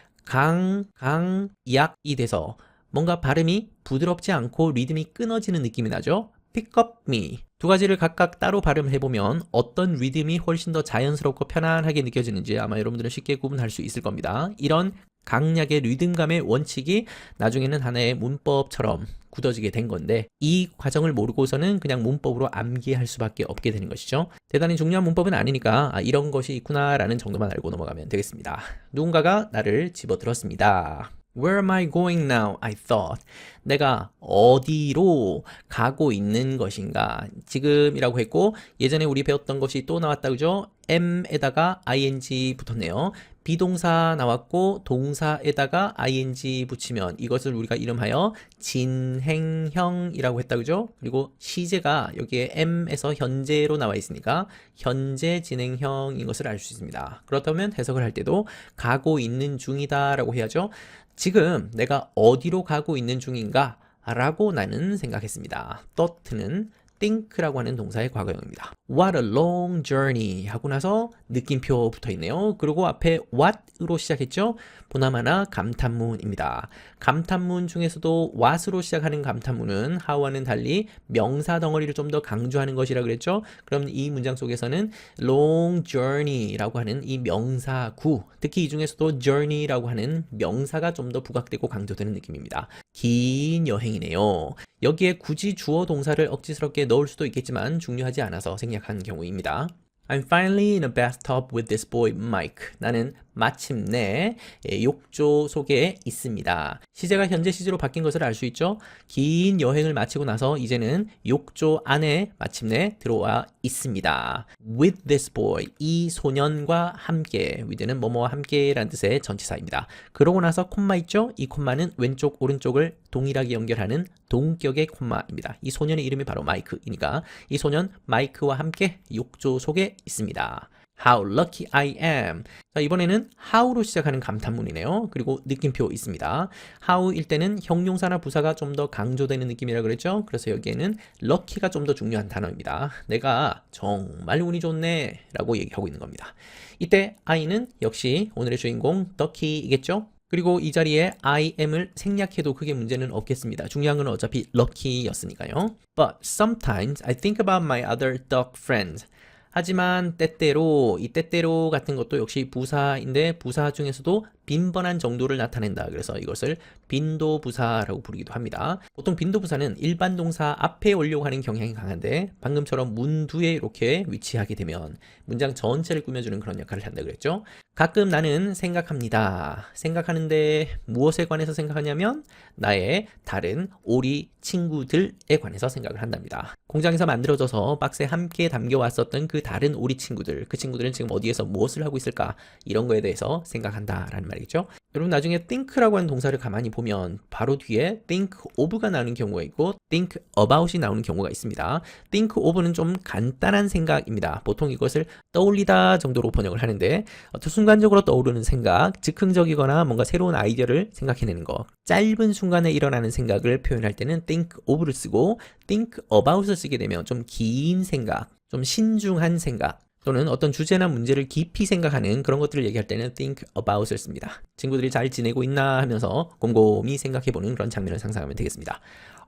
약이 돼서 뭔가 발음이 부드럽지 않고 리듬이 끊어지는 느낌이 나죠. pick up me 두 가지를 각각 따로 발음을 해보면 어떤 리듬이 훨씬 더 자연스럽고 편안하게 느껴지는지 아마 여러분들은 쉽게 구분할 수 있을 겁니다. 이런 강약의 리듬감의 원칙이 나중에는 하나의 문법처럼 굳어지게 된 건데 이 과정을 모르고서는 그냥 문법으로 암기할 수밖에 없게 되는 것이죠. 대단히 중요한 문법은 아니니까 이런 것이 있구나라는 정도만 알고 넘어가면 되겠습니다. 누군가가 나를 집어들었습니다. Where am I going now? I thought. 내가 어디로 가고 있는 것인가? 지금이라고 했고 예전에 우리 배웠던 것이 또 나왔다 그죠? am에다가 ing 붙었네요. 비동사 나왔고 동사에다가 ing 붙이면 이것을 우리가 이름하여 진행형이라고 했다 그죠? 그리고 시제가 여기에 am에서 현재로 나와 있으니까 현재 진행형인 것을 알 수 있습니다. 그렇다면 해석을 할 때도 가고 있는 중이다 라고 해야죠. 지금 내가 어디로 가고 있는 중인가? 라고 나는 생각했습니다. thought는 think라고 하는 동사의 과거형입니다. What a long journey 하고 나서 느낌표 붙어 있네요. 그리고 앞에 what으로 시작했죠. 보나마나 감탄문입니다. 감탄문 중에서도 what으로 시작하는 감탄문은 how와는 달리 명사 덩어리를 좀 더 강조하는 것이라 그랬죠. 그럼 이 문장 속에서는 long journey라고 하는 이 명사구, 특히 이 중에서도 journey라고 하는 명사가 좀 더 부각되고 강조되는 느낌입니다. 긴 여행이네요. 여기에 굳이 주어 동사를 억지스럽게 넣을 수도 있겠지만 중요하지 않아서 생략한 경우입니다. I'm finally in a bathtub with this boy Mike. 나는 마침내 욕조 속에 있습니다. 시제가 현재 시제로 바뀐 것을 알 수 있죠? 긴 여행을 마치고 나서 이제는 욕조 안에 마침내 들어와 있습니다. With this boy. 이 소년과 함께. with는 뭐뭐와 함께라는 뜻의 전치사입니다. 그러고 나서 콤마 있죠? 이 콤마는 왼쪽 오른쪽을 동일하게 연결하는 동격의 콤마입니다. 이 소년의 이름이 바로 마이크이니까 이 소년 마이크와 함께 욕조 속에 있습니다. How lucky I am. 자, 이번에는 how로 시작하는 감탄문이네요. 그리고 느낌표 있습니다. how일 때는 형용사나 부사가 좀 더 강조되는 느낌이라 그랬죠. 그래서 여기에는 lucky가 좀 더 중요한 단어입니다. 내가 정말 운이 좋네 라고 얘기하고 있는 겁니다. 이때 I는 역시 오늘의 주인공 ducky이겠죠. 그리고 이 자리에 I am을 생략해도 크게 문제는 없겠습니다. 중요한 건 어차피 lucky였으니까요. But sometimes I think about my other duck friends. 하지만 때때로, 이 때때로 같은 것도 역시 부사인데 부사 중에서도 빈번한 정도를 나타낸다. 그래서 이것을 빈도부사라고 부르기도 합니다. 보통 빈도부사는 일반 동사 앞에 오려고 하는 경향이 강한데 방금처럼 문 뒤에 이렇게 위치하게 되면 문장 전체를 꾸며주는 그런 역할을 한다 그랬죠. 가끔 나는 생각합니다. 생각하는데 무엇에 관해서 생각하냐면 나의 다른 오리 친구들에 관해서 생각을 한답니다. 공장에서 만들어져서 박스에 함께 담겨왔었던 그 다른 오리 친구들, 그 친구들은 지금 어디에서 무엇을 하고 있을까? 이런 거에 대해서 생각한다라는 말이죠. 여러분 나중에 think라고 하는 동사를 가만히 보면 바로 뒤에 think of가 나오는 경우가 있고 think about이 나오는 경우가 있습니다. think of는 좀 간단한 생각입니다. 보통 이것을 떠올리다 정도로 번역을 하는데 순간적으로 떠오르는 생각, 즉흥적이거나 뭔가 새로운 아이디어를 생각해내는 거, 짧은 순간에 일어나는 생각을 표현할 때는 think of를 쓰고 think about을 쓰게 되면 좀 긴 생각, 좀 신중한 생각 또는 어떤 주제나 문제를 깊이 생각하는 그런 것들을 얘기할 때는 think about을 씁니다. 친구들이 잘 지내고 있나 하면서 곰곰이 생각해보는 그런 장면을 상상하면 되겠습니다.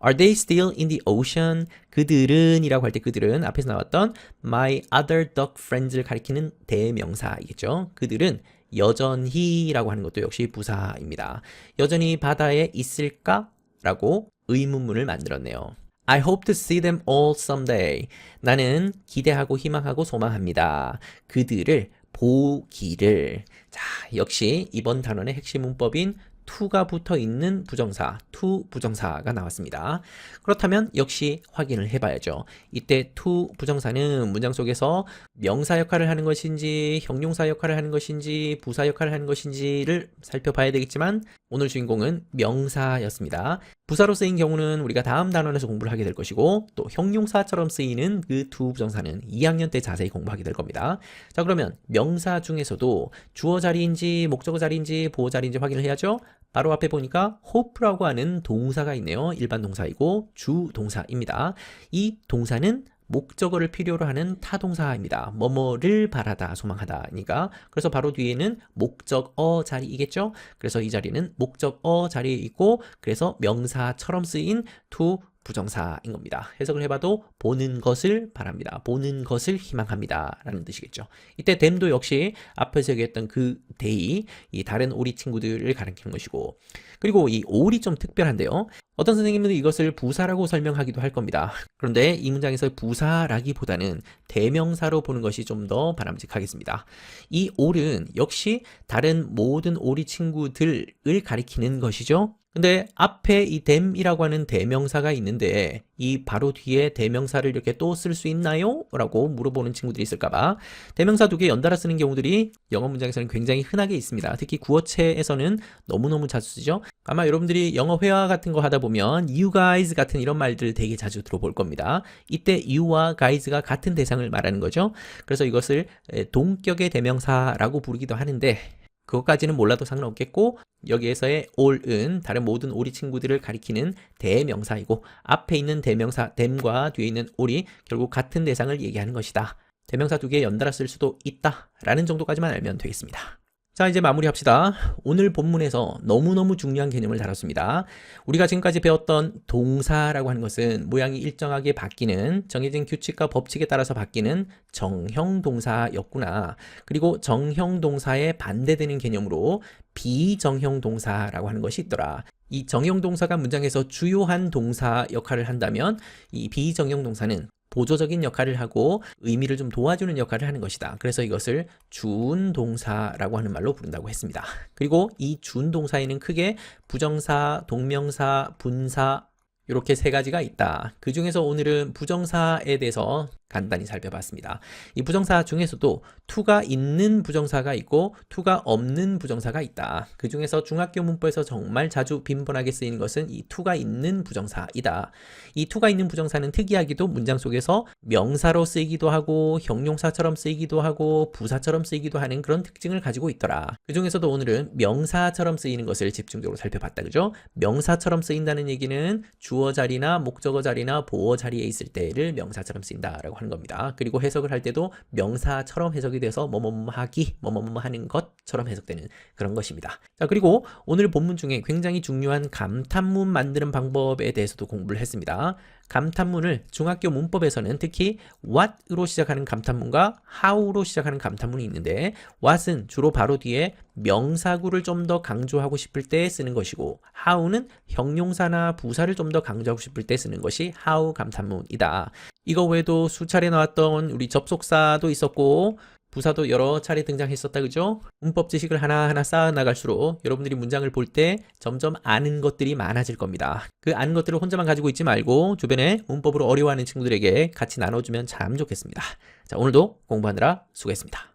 Are they still in the ocean? 그들은 이라고 할 때 그들은 앞에서 나왔던 my other duck friends를 가리키는 대명사이겠죠. 그들은 여전히 라고 하는 것도 역시 부사입니다. 여전히 바다에 있을까? 라고 의문문을 만들었네요. I hope to see them all someday. 나는 기대하고 희망하고 소망합니다. 그들을 보기를. 자, 역시 이번 단원의 핵심 문법인 to가 붙어 있는 부정사, to 부정사가 나왔습니다. 그렇다면 역시 확인을 해봐야죠. 이때 to 부정사는 문장 속에서 명사 역할을 하는 것인지, 형용사 역할을 하는 것인지, 부사 역할을 하는 것인지를 살펴봐야 되겠지만 오늘 주인공은 명사였습니다. 부사로 쓰인 경우는 우리가 다음 단원에서 공부를 하게 될 것이고 또 형용사처럼 쓰이는 그 to 부정사는 2학년 때 자세히 공부하게 될 겁니다. 자, 그러면 명사 중에서도 주어 자리인지 목적어 자리인지 보어 자리인지 확인을 해야죠. 바로 앞에 보니까 hope라고 하는 동사가 있네요. 일반 동사이고 주 동사입니다. 이 동사는 목적어를 필요로 하는 타동사입니다. 뭐뭐를 바라다, 소망하다니까. 그래서 바로 뒤에는 목적어 자리이겠죠. 그래서 이 자리는 목적어 자리에 있고 그래서 명사처럼 쓰인 to 부정사인 겁니다. 해석을 해봐도 보는 것을 바랍니다. 보는 것을 희망합니다. 라는 뜻이겠죠. 이때 댐도 역시 앞에서 얘기했던 그 데이, 이 다른 오리 친구들을 가리키는 것이고, 그리고 이 올이 좀 특별한데요. 어떤 선생님은 이것을 부사라고 설명하기도 할 겁니다. 그런데 이 문장에서 부사라기보다는 대명사로 보는 것이 좀 더 바람직하겠습니다. 이 올은 역시 다른 모든 오리 친구들을 가리키는 것이죠. 근데 앞에 이 them이라고 하는 대명사가 있는데 이 바로 뒤에 대명사를 이렇게 또 쓸 수 있나요? 라고 물어보는 친구들이 있을까봐 대명사 두 개 연달아 쓰는 경우들이 영어 문장에서는 굉장히 흔하게 있습니다. 특히 구어체에서는 너무너무 자주 쓰죠. 아마 여러분들이 영어 회화 같은 거 하다 보면 you guys 같은 이런 말들 되게 자주 들어볼 겁니다. 이때 you와 guys가 같은 대상을 말하는 거죠. 그래서 이것을 동격의 대명사라고 부르기도 하는데 그것까지는 몰라도 상관없겠고 여기에서의 all은 다른 모든 오리 친구들을 가리키는 대명사이고 앞에 있는 대명사 them과 뒤에 있는 all이 결국 같은 대상을 얘기하는 것이다. 대명사 두 개 연달아 쓸 수도 있다 라는 정도까지만 알면 되겠습니다. 자, 이제 마무리합시다. 오늘 본문에서 너무너무 중요한 개념을 다뤘습니다. 우리가 지금까지 배웠던 동사라고 하는 것은 모양이 일정하게 바뀌는 정해진 규칙과 법칙에 따라서 바뀌는 정형 동사였구나. 그리고 정형 동사에 반대되는 개념으로 비정형 동사라고 하는 것이 있더라. 이 정형 동사가 문장에서 주요한 동사 역할을 한다면 이 비정형 동사는 보조적인 역할을 하고 의미를 좀 도와주는 역할을 하는 것이다. 그래서 이것을 준동사라고 하는 말로 부른다고 했습니다. 그리고 이 준동사에는 크게 부정사, 동명사, 분사 이렇게 세 가지가 있다. 그 중에서 오늘은 부정사에 대해서 간단히 살펴봤습니다. 이 부정사 중에서도 to가 있는 부정사가 있고 to가 없는 부정사가 있다. 그 중에서 중학교 문법에서 정말 자주 빈번하게 쓰이는 것은 이 to가 있는 부정사이다. 이 to가 있는 부정사는 특이하게도 문장 속에서 명사로 쓰이기도 하고 형용사처럼 쓰이기도 하고 부사처럼 쓰이기도 하는 그런 특징을 가지고 있더라. 그 중에서도 오늘은 명사처럼 쓰이는 것을 집중적으로 살펴봤다. 그죠? 명사처럼 쓰인다는 얘기는 주어 자리나 목적어 자리나 보어 자리에 있을 때를 명사처럼 쓰인다라고 하는 겁니다. 그리고 해석을 할 때도 명사처럼 해석이 돼서 뭐뭐뭐 하기, 뭐뭐뭐 하는 것처럼 해석되는 그런 것입니다. 자, 그리고 오늘 본문 중에 굉장히 중요한 감탄문 만드는 방법에 대해서도 공부를 했습니다. 감탄문을 중학교 문법에서는 특히 what으로 시작하는 감탄문과 how로 시작하는 감탄문이 있는데 what은 주로 바로 뒤에 명사구를 좀 더 강조하고 싶을 때 쓰는 것이고 how는 형용사나 부사를 좀 더 강조하고 싶을 때 쓰는 것이 how 감탄문이다. 이거 외에도 수차례 나왔던 우리 접속사도 있었고 부사도 여러 차례 등장했었다. 그죠? 문법 지식을 하나하나 쌓아 나갈수록 여러분들이 문장을 볼 때 점점 아는 것들이 많아질 겁니다. 그 아는 것들을 혼자만 가지고 있지 말고 주변에 문법으로 어려워하는 친구들에게 같이 나눠주면 참 좋겠습니다. 자, 오늘도 공부하느라 수고했습니다.